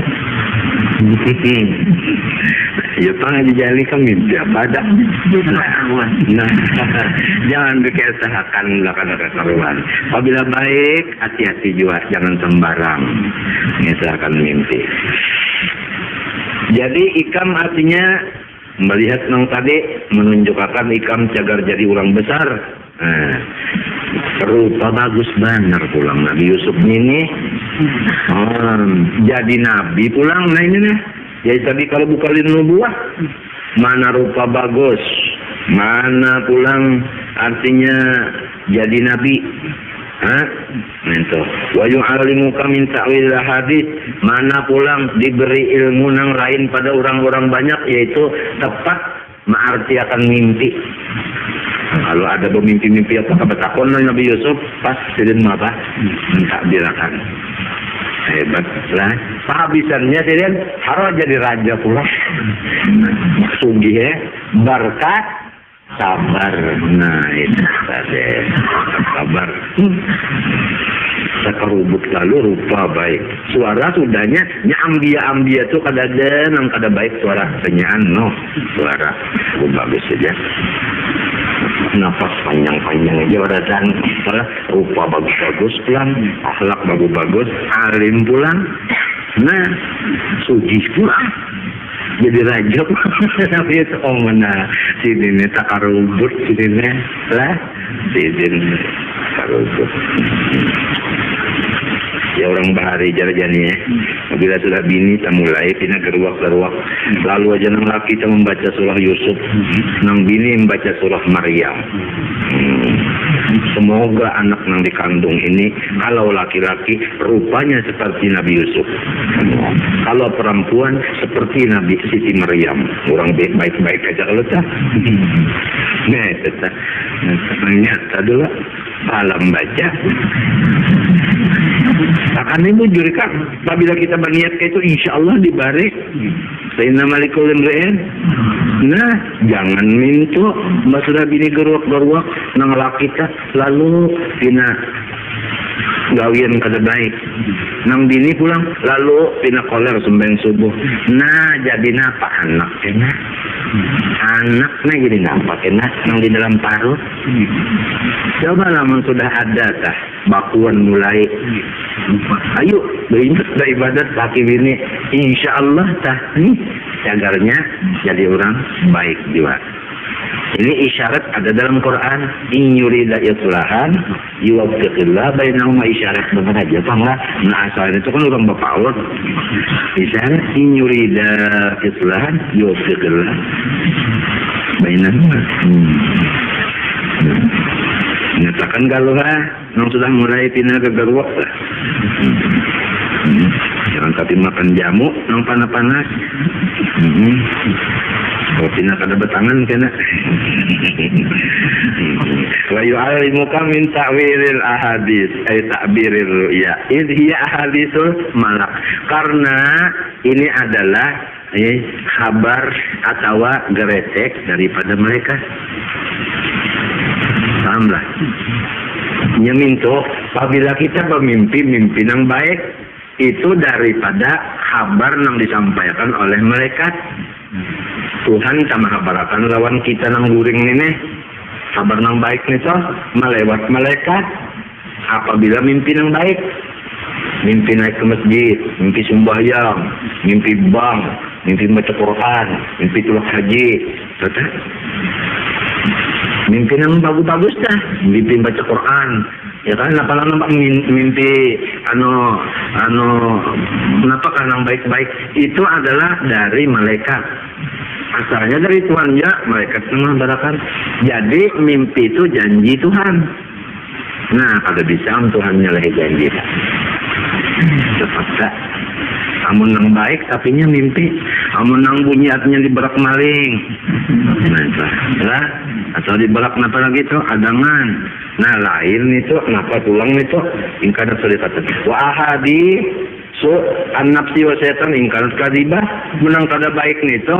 Ya pang aja jali kan mimpi apa ada. Nah, jangan dikesahakan belakang karuan. Apabila baik, hati-hati juga, jangan sembarang mengesahkan mimpi. Jadi Ikam artinya melihat nang tadi menunjukkan Ikam cagar jadi orang besar. Nah, rupa bagus benar pulang Nabi Yusuf ini. Jadi Nabi pulang. Nah ini nih. Jadi tadi kalau bukan nubuah, mana rupa bagus, mana pulang artinya jadi Nabi. Itu. Wa yu'allimuka min ta'wil hadis, mana pulang diberi ilmu nang lain pada orang-orang banyak, yaitu tepat mengarti akan mimpi. Kalau ada bermimpi-mimpi apa kebetakon Nabi Yusuf pas sidin apa mentakbirakan. Hebat lah. Kehabisannya sidin harus jadi raja pula. Sugih ya, berkat sabar. Nah itu tadi sabar. Sekerubut lalu rupa baik. Suara sudahnya ambia tuh kada baik suara penyaan suara bagus saja. Nafas panjang-panjang aja warasan. Rupa bagus-bagus pulang, akhlak bagus-bagus, alim pulang. Nah, suci pulang. Jadi raja tapi itu mana sini takarubut sini lah sini takarubut. Ya orang bahari jarjani ya. Bila sudah bini kita mulai pina geruak. Lalu aja nang laki kita membaca surah Yusuf, nang bini membaca surah Maryam. Semoga anak nang dikandung ini kalau laki-laki rupanya seperti Nabi Yusuf. Kalau perempuan seperti Nabi Siti Maryam. Orang baik-baik aja kalau tak. Nah, ternyata dulu malam baca. Akan ini bujur kan, apabila kita berniat itu insya Allah dibari. Sayyidina Malikul Imri'in. Nah, jangan mintu sudah bini geruak-geruak nang laki kita lalu pina gawian kada baik. Nang bini pulang lalu pina koler sembeng subuh. Nah, jadi napa anak kena? Anaknya jadi napa kena nang di dalam parut? Coba namun sudah ada tah bakuan mulai. Ayo beringat dah ibadat laki bini. Insya Allah tah nih cagarnya jadi orang baik juga. Ini isyarat ada dalam Quran. In yurida islahan yuwaffiqillah bainahuma, isyarat benar aja panglah. Nah asalnya itu kan orang bapak Allah. Isyarat in yurida islahan yuwaffiqillah bainahuma. Nyatakan kalau nang sudah mulai pindah ke garuak lah. Jangan tapi makan jamu nang panas-panas. Kalau pindah kada betangan kena. Wa yu'allimuka min ta'wilil ahadits ay ta'biril ru'ya. Hiya ahaditsul malak. Karena ini adalah kabar atau geretek daripada mereka. Pahamlah. Nyeminto, apabila kita bermimpi mimpi yang baik itu daripada kabar yang disampaikan oleh malaikat. Tuhan sama kabarakan lawan kita nang guring ini kabar nang baik nito melewat malaikat. Apabila mimpi nang baik, mimpi naik ke masjid, mimpi sembahyang, mimpi bang, mimpi baca Quran, mimpi tulak haji, betul? Mimpi nang bagus-bagus dah, mimpi baca Quran. Ya kan, nampak mimpi kenapa kan yang baik-baik itu adalah dari malaikat. Asalnya dari Tuhan ya, malaikat mengabarakan. Jadi mimpi itu janji Tuhan. Nah, kada bisa Tuhan nyalahi janji. Cepat tak. Amun nang baik tapi nya mimpi, amun nang bunyiatnya diberak maling. Nah, atau diberak napa lagi itu adangan. Nah, lain itu kenapa tulang itu ingkana sudah wa ahadi so an-nafsi wa syaitan ingkana kadibah menang kada baik itu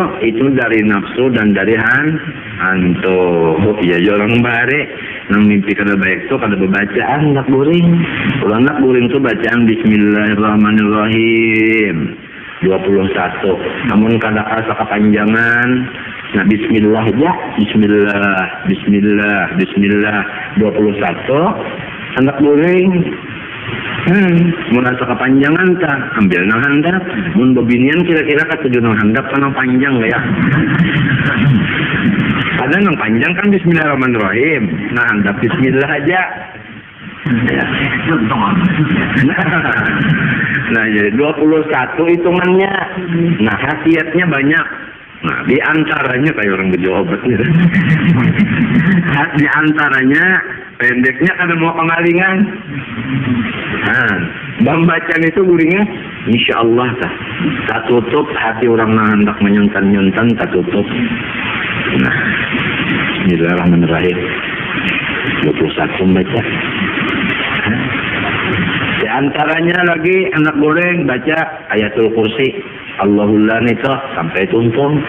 dari nafsu dan dari hantu. Ya orang bare nang mimpi kada baik itu kada bacaan nak guring. Ulang nak guring tu bacaan bismillahirrahmanirrahim 21. Namun kada asa kepanjangan. Nah, bismillah aja, bismillah 21. Anak guring merasa kepanjangan tak ambil nang handap. Mun bebinian kira-kira ka tujuh nang handap nang panjang ya. Ada nang panjang kan bismillahirrahmanirrahim. Nah, handap bismillah aja. Ya. Nah, jadi 21 hitungannya. Nah, khasiatnya banyak. Nah, di antaranya kayak orang berjawab gitu. Di antaranya pendeknya kada mau pengalingan. Nah, bacaan itu guringnya insya Allah tak. Tak tutup hati orang yang hendak menyuntan-nyuntan tak tutup. Nah, bismillahirrahmanirrahim 21 baca. Di antaranya lagi anak goreng baca ayatul kursi. Allahullah nito sampai tuntung.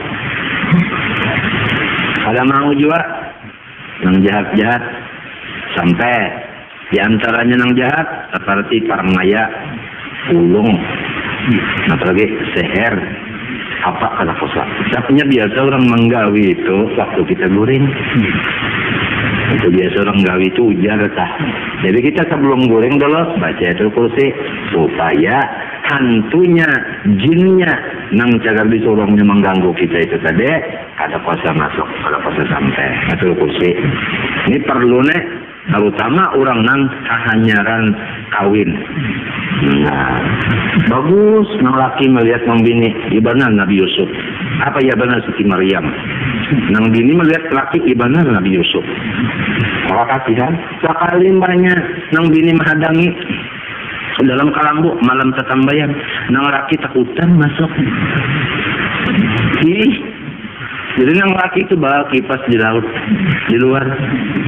Ada mau juga nang jahat-jahat sampai di antaranya nang jahat seperti parmaya, ulung, apalagi seher, apa kata kosa. Tapi biasa orang menggawi itu waktu kita guring. Itu biasa orang gawi itu ujar tah. Jadi kita sebelum goreng dulu baca ayatul kursi supaya hantunya, jinnya nang cagar di sorongnya mengganggu kita itu tadi kada kuasa masuk, kada kuasa sampai ayatul kursi. Ini perlu nih terutama orang nang kahanyaran kawin. Nah, bagus nang laki melihat nang bini ibana Nabi Yusuf. Apa ibana Siti Maryam? Nang bini melihat laki ibana Nabi Yusuf. Maka kasihan sekali banyak nang bini menghadangi dalam kalambu malam tetambayan nang laki takutan masuk. Jadi nang laki itu bawa kipas di laut di luar,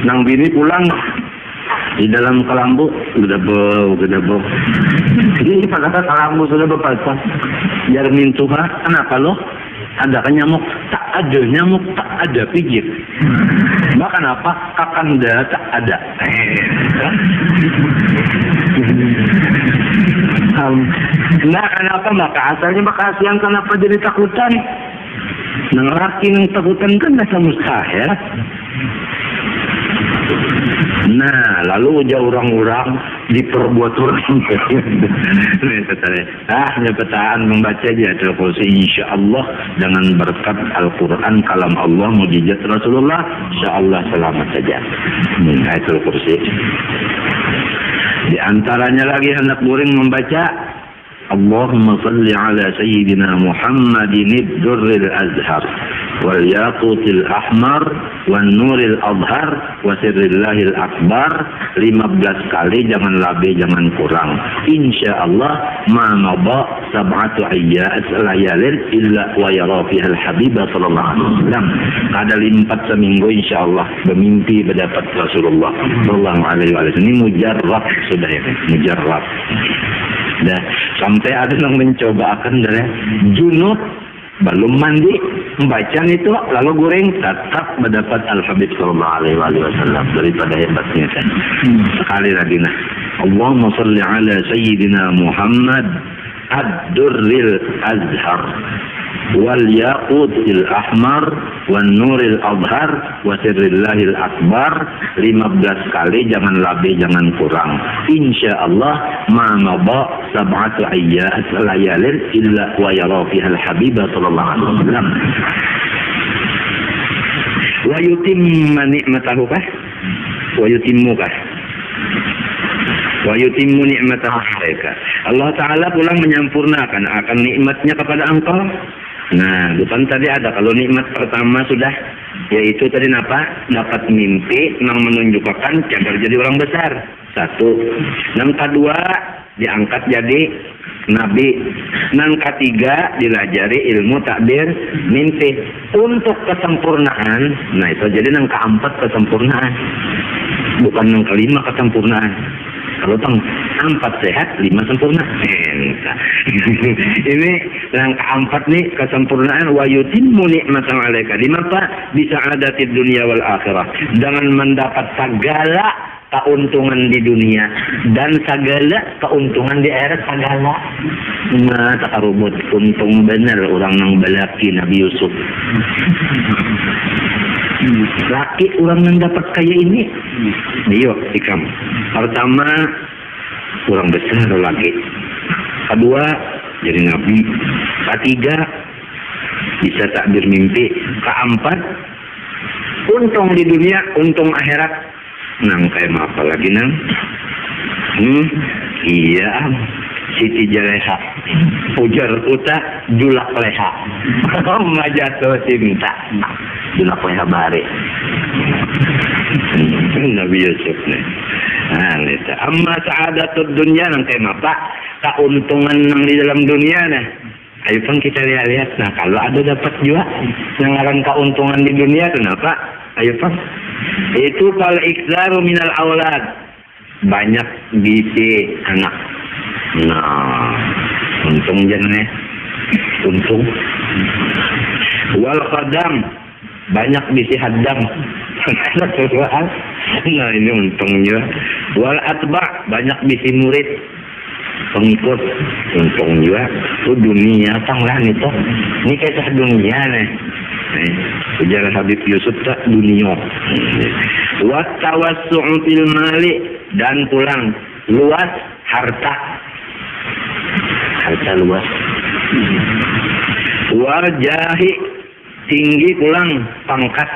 nang bini pulang Di dalam kelambu gedebok. Ini padahal kelambu sudah berpasang. Jarmin Tuhan, kenapa lo? Ada kan nyamuk? Tak ada nyamuk, tak ada pijit. Bahkan apa? Kakanda tak ada. Nah, kenapa? Maka asalnya kasihan kenapa jadi takutan? Nang laki yang takutan kan nasa mustahil. Nah, lalu jauh orang-orang diperbuat orang. Nyepetaan membaca di Ayatul Kursi insya Allah dengan berkat Al-Quran kalam Allah mujizat Rasulullah insya Allah selamat saja. Ayatul Kursi. Di antaranya lagi hendak guring membaca Allahumma salli ala Sayyidina Muhammadin ad-durril azhar wal yaqutil ahmar wan nuril adhar wa sirrillahil akbar 15 kali, jangan lebih jangan kurang. Insyaallah ma mada sab'atu layalin illa wa yara fiha al-habib sallallahu alaihi wasallam. Ada limpat seminggu insyaallah bermimpi mendapat Rasulullah sallallahu alaihi wasallam. Ini mujarrab sudah ya, mujarrab. Nah, sampai ada yang mencoba akan dari junub belum mandi membaca itu lalu goreng tetap mendapat Al-Habib sallallahu alaihi wasallam daripada hebatnya kan. Sekali lagi nah, Allahumma salli ala Sayyidina Muhammad ad-durril azhar wal yaqutil ahmar wan nuril adhar wa sirrillahil akbar 15 kali, jangan lebih jangan kurang. Insyaallah ma mada sab'atu layalin illa wa yara fiha al-habib sallallahu alaihi wasallam wa yutimma ni'matahu wa yutimmuka wa yutimmu ni'matahu alaika. Allah Ta'ala pulang menyempurnakan akan nikmatnya kepada engkau. Nah, bukan tadi ada kalau nikmat pertama sudah, yaitu tadi apa? Dapat mimpi yang menunjukkan cadar jadi orang besar. Satu. Yang kedua, diangkat jadi nabi. Yang ketiga, dilajari ilmu takbir mimpi. Untuk kesempurnaan, nah itu jadi yang keempat kesempurnaan. Bukan yang kelima kesempurnaan. Kalau tang 4 sehat, 5 sempurna. Ini yang keempat nih kesempurnaan wa yutimmu ni'matan 'alaika. Dimana bisa ada di dunia wal akhirah. Dengan mendapat segala keuntungan di dunia dan segala keuntungan di akhirat segala. Nah, takarubut untung benar orang nang balaki Nabi Yusuf. Laki orang yang dapat kaya ini, dia ikam. Pertama, orang besar lagi. Kedua, jadi nabi. Ketiga, bisa takbir mimpi. Keempat, untung di dunia, untung akhirat. Nang kayak apa lagi nang? Iya. Siti Jaleha, ujar uta, julak leha, majatuh cinta, julak leha bare. Nabi Yusuf nih. Nah, lihat. Amma sa'adatud dunya nang tema pak, keuntungan nang di dalam dunia nah. Ayo pun kita lihat. Nah, kalau ada dapat juga yang akan keuntungan di dunia kenapa? Ayo pun. Itu kalau iktsaru minal aulad, banyak bisi anak. Nah, untung jangan untung. Wal khadam, banyak bisi hadam. Nah, ini untungnya. Wal atba, banyak bisi murid pengikut, untung juga. Itu dunia tanglah itu. Ini kayak dunia nih. Ujar Habib Yusuf tak dunia. Wa tawassu'u fil mali, dan pulang luas harta luas. Wajahi, tinggi pulang pangkat.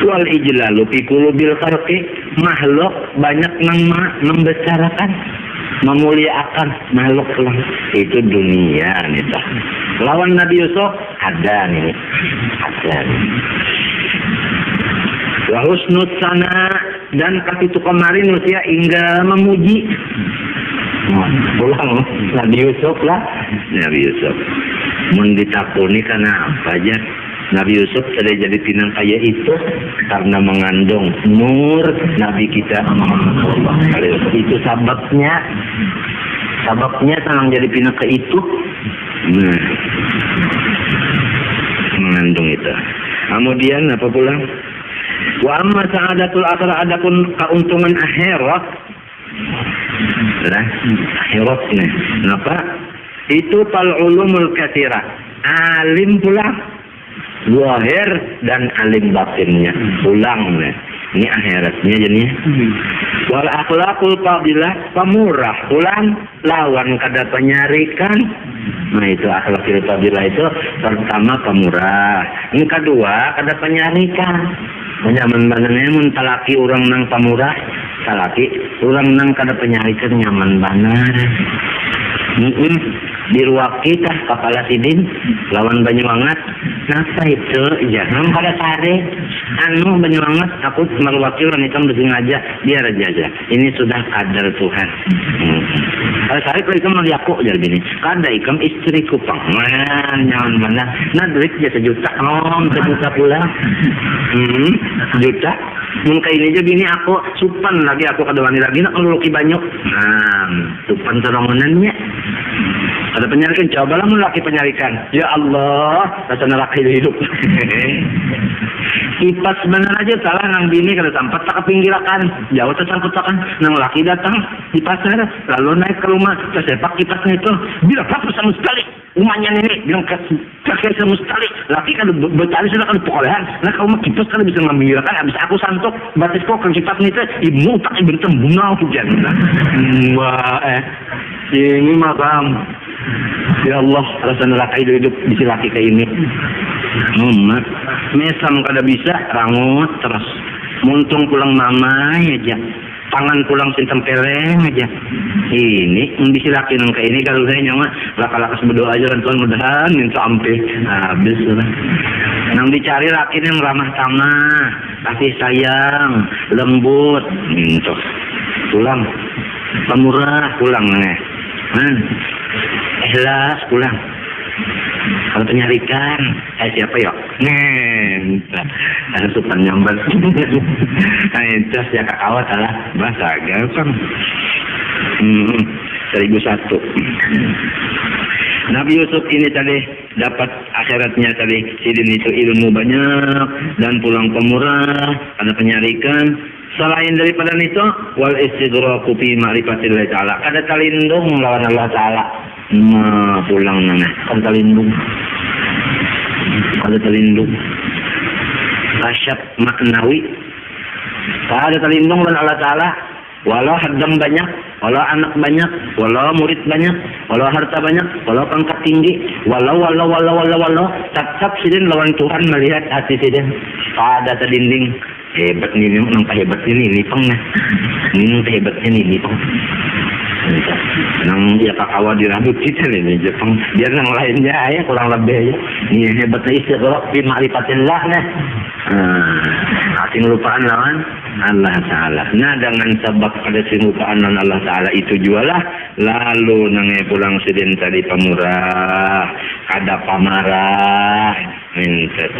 Wal ijlalu fi qulubil khalqi, makhluk banyak nang membesarkan, memuliakan makhluk pulang. Itu dunia nih tak. Lawan Nabi Yusuf ada nih. Wa husnus sana, dan katitu kemarin manusia hingga memuji. Pulang Nabi Yusuf lah. Nabi Yusuf. Mun ditakuni karena apa aja? Nabi Yusuf tadi jadi pinang kaya itu karena mengandung nur Nabi kita Muhammad. Itu sababnya tanang jadi pinang ke itu. Nah, mengandung itu. Kemudian apa pula? Wa amma sa'adatul akhirah, adapun keuntungan akhirat. Nah, akhirat ini. Kenapa? Itu fal ulumul katsirah. Alim pula zahir dan alim batinnya. Ulang nih. Ini akhiratnya jadinya. Wal akhlaqul fadilah, pemurah. Ulang lawan kada penyarikan. Nah itu akhlakul fadilah itu pertama pemurah. Yang kedua kada penyarikan. Nyaman banget mun talaki orang nang pemurah, talaki orang nang kada penyarikan nyaman banget. Di ruang kita kepala sidin lawan Banyuwangat. Napa itu? Jangan pada tarik. Banyuwangat aku meruwaki orang ikam bersengaja biar aja. Ini sudah kadar Tuhan. Kalau tarik ikam meliaku jadi gini. Kada ikam istriku pangan nyaman mana? Nah duit aja 1 juta. Sejuta pula. Juta. Mungkin ini aja bini aku supan lagi aku kada wani lagi nak ngeluki banyak. Supan serongonannya. Ada penyarikan, cobalah laki penyarikan. Ya Allah, rasa neraka hidup. Kipas benar aja salah nang bini kada sampai tak pinggirakan. Jauh tersangkut-sangkut nang laki datang di pasar lalu naik ke rumah tersepak kipasnya itu. Bila apa sama sekali rumahnya ini bilang kakek sama sekali. Laki kan bercari sudah kan pekolehan. Nah kalau kipas kan bisa ngambilkan habis aku santuk batis kok ke kipas itu ibu tak ibentem bunga hujan. Wah ini makam. Ya Allah, rasa neraka hidup bisa laki kayak ini. Mesam kada bisa rangut terus. Muntung pulang mama aja. Tangan pulang sinten peleng aja. Ini bisa laki nang kayak ini kalau saya nyawa laka-lakas berdoa aja dan Tuhan mudahan minta ampun. Habis sudah. Nang dicari laki yang ramah tamah, kasih sayang, lembut, minta. Pulang. Pemurah pulang nih. Ikhlas pulang. Kalau penyarikan, siapa ya? Ada supan nyambar. Itu ya kakawat salah bahasa gampang. 1001. Nabi Yusuf ini tadi dapat akhiratnya tadi sidin itu ilmu banyak dan pulang pemurah, ada penyarikan. Selain daripada itu wal istighraku fi ma'rifatillah ta'ala. Kada talindung lawan Allah Ta'ala. Pulang nana kan talindung. Kada talindung. Rasyad maknawi. Kada talindung lawan Allah Ta'ala. Walau hadam banyak, walau anak banyak, walau murid banyak, walau harta banyak, walau pangkat tinggi, walau tetap sidin lawan Tuhan melihat hati sidin. Kada terlinding. Hebat ini memang hebat ini pang nah. Ini hebatnya ini pang. Nang ya kakawa dirambut kita nih Jepang. Biar nang lainnya ya kurang lebih ya. Ini hebatnya istighfar fi ma'rifatillah nah. Asing lupaan lawan Allah Ta'ala. Nah dengan sebab pada sinupaan Allah Ta'ala itu jualah lalu nang pulang sidin tadi pemurah, kada pamarah, minta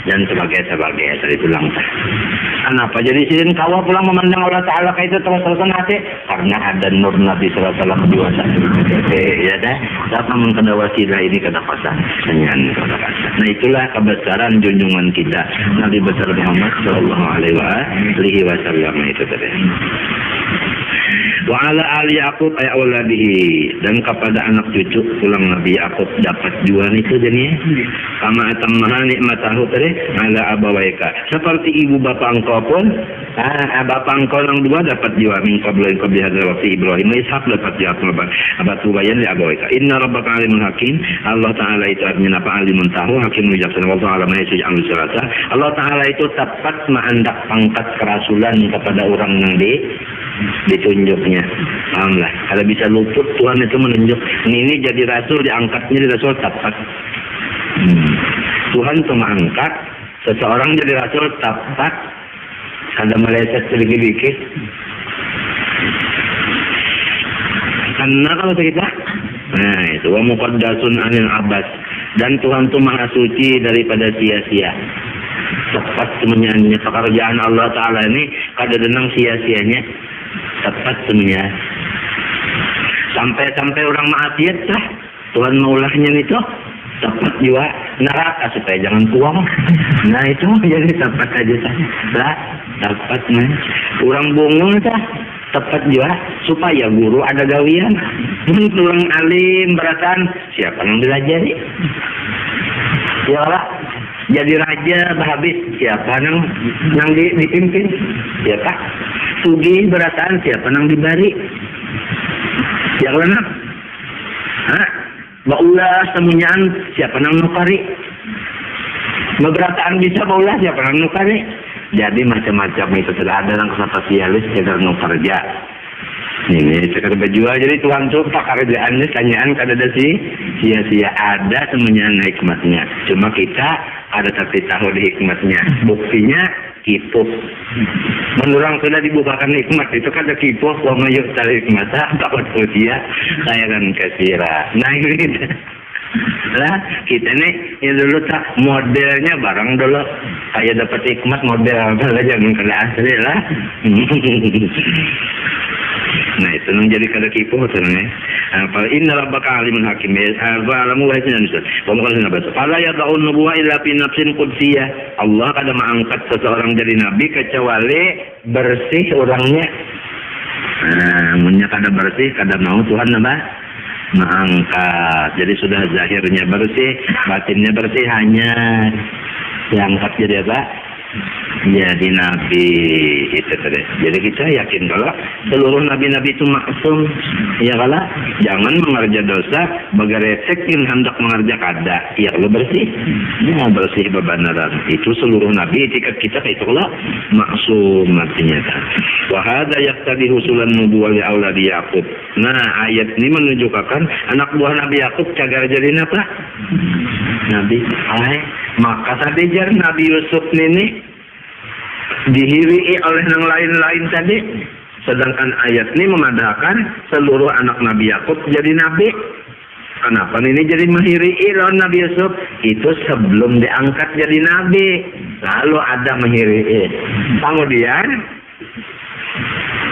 dan sebagai tadi pulang. Kenapa jadi sidin kawa pulang memandang Allah Ta'ala kayak itu terus-terusan hati? Karena ada nur Nabi sallallahu alaihi wasallam diwasa. Ya dah, siapa mengkada wasilah ini kada pasang dengan kada pasang. Nah itulah kebesaran junjungan kita Nabi besar Muhammad sallallahu alaihi wasallam itu tadi. Wa ala ali Yaqub ay auladihi, dan kepada anak cucu pulang Nabi Yaqub dapat jual itu jadinya kama atammaha nikmatahu tadi ala abawaika, seperti ibu bapa engkau pun bapak engkau yang dua dapat jual min qabla hadza waqti Ibrahim Ishaq dapat jual abatu bayan li abawaika. Inna rabbaka alimun hakim, Allah Ta'ala itu admin apa alimun tahu hakim bijaksana wa ta'ala ma yasja'u salata. Allah Ta'ala itu tepat mengandak pangkat kerasulan kepada orang yang ditunjuknya. Pahamlah. Kalau bisa luput Tuhan itu menunjuk. Ini jadi rasul, diangkatnya jadi rasul tepat. Tuhan itu mengangkat seseorang jadi rasul tepat. Kada meleset sedikit-sedikit. Karena kalau kita, nah itu wa muqaddasun anil abbas. Dan Tuhan itu maha suci daripada sia-sia. Tepat semuanya pekerjaan Allah Ta'ala ini kada denang sia-sianya. Tepat semuanya. Sampai orang maksiat lah Tuhan maulahnya itu tepat juga neraka supaya jangan puang. Nah itu jadi tepat aja lah. Tepat nih. Orang bungul dah tepat juga supaya guru ada gawian. Orang alim beratan siapa yang belajar? Ya Allah, jadi raja habis siapa yang dipimpin? Siapa? Sugih beratan siapa yang dibari? Ya Allah, baulah semuanyaan siapa yang nukari? Memberataan bisa baulah siapa yang nukari? Jadi macam-macam itu sudah ada yang spesialis sekedar nukerja. Ini sekedar berjual jadi Tuhan tuh pekerjaannya tanyaan kada ada sih sia-sia ada semuanya hikmatnya. Cuma kita ada tapi tahu di hikmatnya. Buktinya kipuh. Menurang sudah dibukakan hikmat itu kan ada kipuh. Wa mayuk cari hikmata takut usia saya kan kesira. Nah ini lah kita nih ya dulu tak modelnya barang dulu kayak dapat hikmat model apa jangan kena asli lah. Nah itu menjadi kada kipuh sebenarnya. Apa inna rabbaka alimun hakim. Wa alamu wa hisan nusul. Wa qala nabi fala yad'un nubuwah illa fi nafsin qudsiyah. Allah kada mengangkat seseorang jadi nabi kecuali bersih orangnya. Munnya kada bersih kada mau Tuhan nambah mengangkat. Jadi sudah zahirnya bersih, batinnya bersih hanya diangkat jadi apa? Jadi nabi itu tadi. Jadi kita yakin kalau seluruh nabi-nabi itu maksum, ya kalau jangan mengerja dosa, bagaresekin hendak mengerja kada, ya kalau bersih, ya bersih bebenaran. Itu seluruh nabi etikat kita itu lah maksum artinya. Wahada yaktadi husulan nubuwah li auladi Yakub. Nah ayat ini menunjukkan anak buah Nabi Yakub cagar jadi apa? Nabi. Maka tadi jar Nabi Yusuf ini dihiri oleh yang lain-lain tadi. Sedangkan ayat ini memadahkan seluruh anak Nabi Yakub jadi nabi. Kenapa ini jadi menghiri lawan Nabi Yusuf? Itu sebelum diangkat jadi nabi. Lalu ada menghiri. Kemudian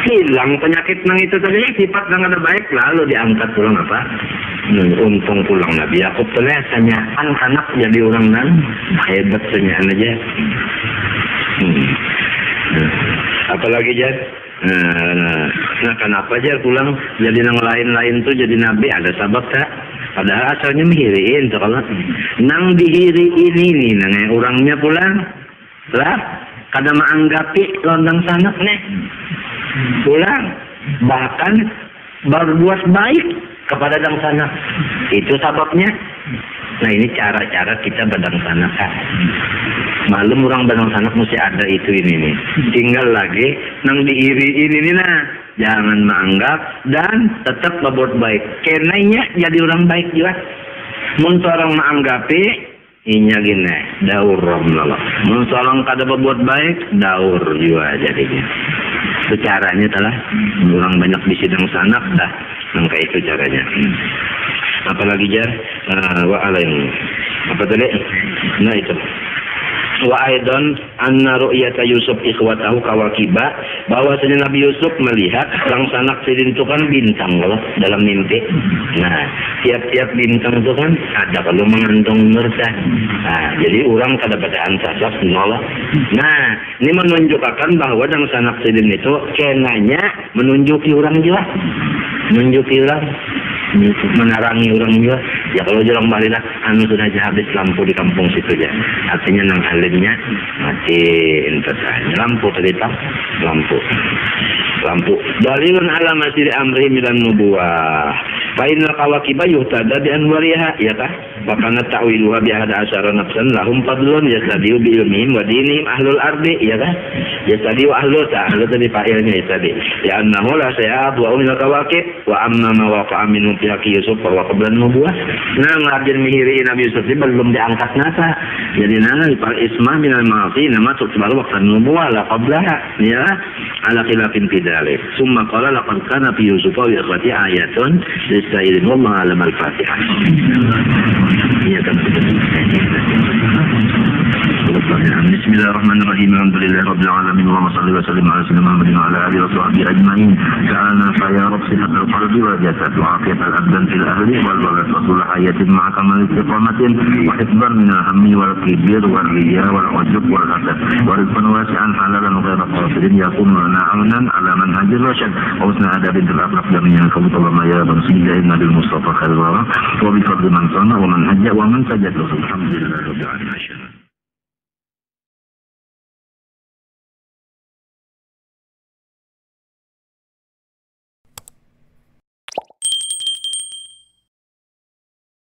hilang penyakit nang itu tadi, sifat nang ada baik, lalu diangkat pulang apa? Untung pulang Nabi Yakub tulisannya anak jadi orang nang hebat senyaan aja. Apalagi jar? Nah kenapa jar pulang jadi nang lain-lain tuh jadi nabi ada sebab tak? Padahal asalnya menghiriin tuh kalau nang dihiriin ini nang orangnya pulang lah kada menganggapi londang sanak nih pulang bahkan berbuat baik kepada dang sanak itu sebabnya. Nah ini cara-cara kita badang sanak kan. Malum orang badang sanak mesti ada itu ini nih. Tinggal lagi nang diiri ini nah jangan menganggap dan tetap berbuat baik. Kenanya jadi orang baik juga. Mun orang menganggapi inya gini daur romlala. Mun orang kada berbuat baik daur juga jadinya. Secaranya telah orang banyak di sidang sanak dah nangka itu caranya. Apalagi jar wa alain apa tadi? Nah itu wa aidan anna ru'yata Yusuf ikhwatahu kawakiba, bahwasanya Nabi Yusuf melihat sang sanak sidin itu kan bintang loh dalam mimpi. Nah tiap-tiap bintang itu kan ada kalau mengandung nursa. Nah jadi orang kada badaan sasak nolak. Nah ini menunjukkan bahwa sang sanak sidin itu kenanya menunjuki orang juga, menunjuki orang, menarangi orang juga. Ya kalau jalan balik lah, anu sudah aja habis lampu di kampung situ aja. Artinya nang alimnya mati intensanya lampu tadi tak lampu. Dalilun ala masiri amri milan nubuwah. Fainal kawakiba yuhtada bi anwariha, ya kah? Bakana ta'wiluha bi ahada asyara nafsan lahum fadlun yastadiu bi ilmihim wa dinihim ahlul ardi, ya kah? Yastadiu ahlu ta'ahlu tadi fa'ilnya tadi. Ya annahu la saya'ad wa minal kawakib wa amma ma waqa'a minhum fi haqqi Yusuf wa qablan nubuwah. Nah ngajin mihiri Nabi Yusuf ini belum diangkat nasa. Jadi nana al isma minal ma'asi nama baru waktu nubuwah la qablaha, ya ala khilafin fi dzalik. Summa qala laqad kana fi Yusuf wa ikhwati ayatun lis-sa'ilin. Wallahu a'lam. Al-Fatihah. Bismillahirrahmanirrahim. Alhamdulillahirabbil alamin. Wa shalli wa sallim ala sayyidina Muhammadin wa ala alihi wa sahbihi ajma'in. Kana fa ya rabb sifatul qalbi wa jasad wa afiyatul abdan fil ahli wal walad wa sul hayatin ma'a kamal istiqamatin wa hifdhan min al-hammi wal kibir wal riya wal ujub wal hasad wa rizqan wasi'an halalan ghayra qasidin yakunu lana aunan ala manhajir rasyad wa husna adabin fil akhlaq jamiyyan kabutullah ya rasulillah nabil mustafa khairul wara wa bi fadli man sana wa man hajja wa man sajada. Alhamdulillah rabbil alamin.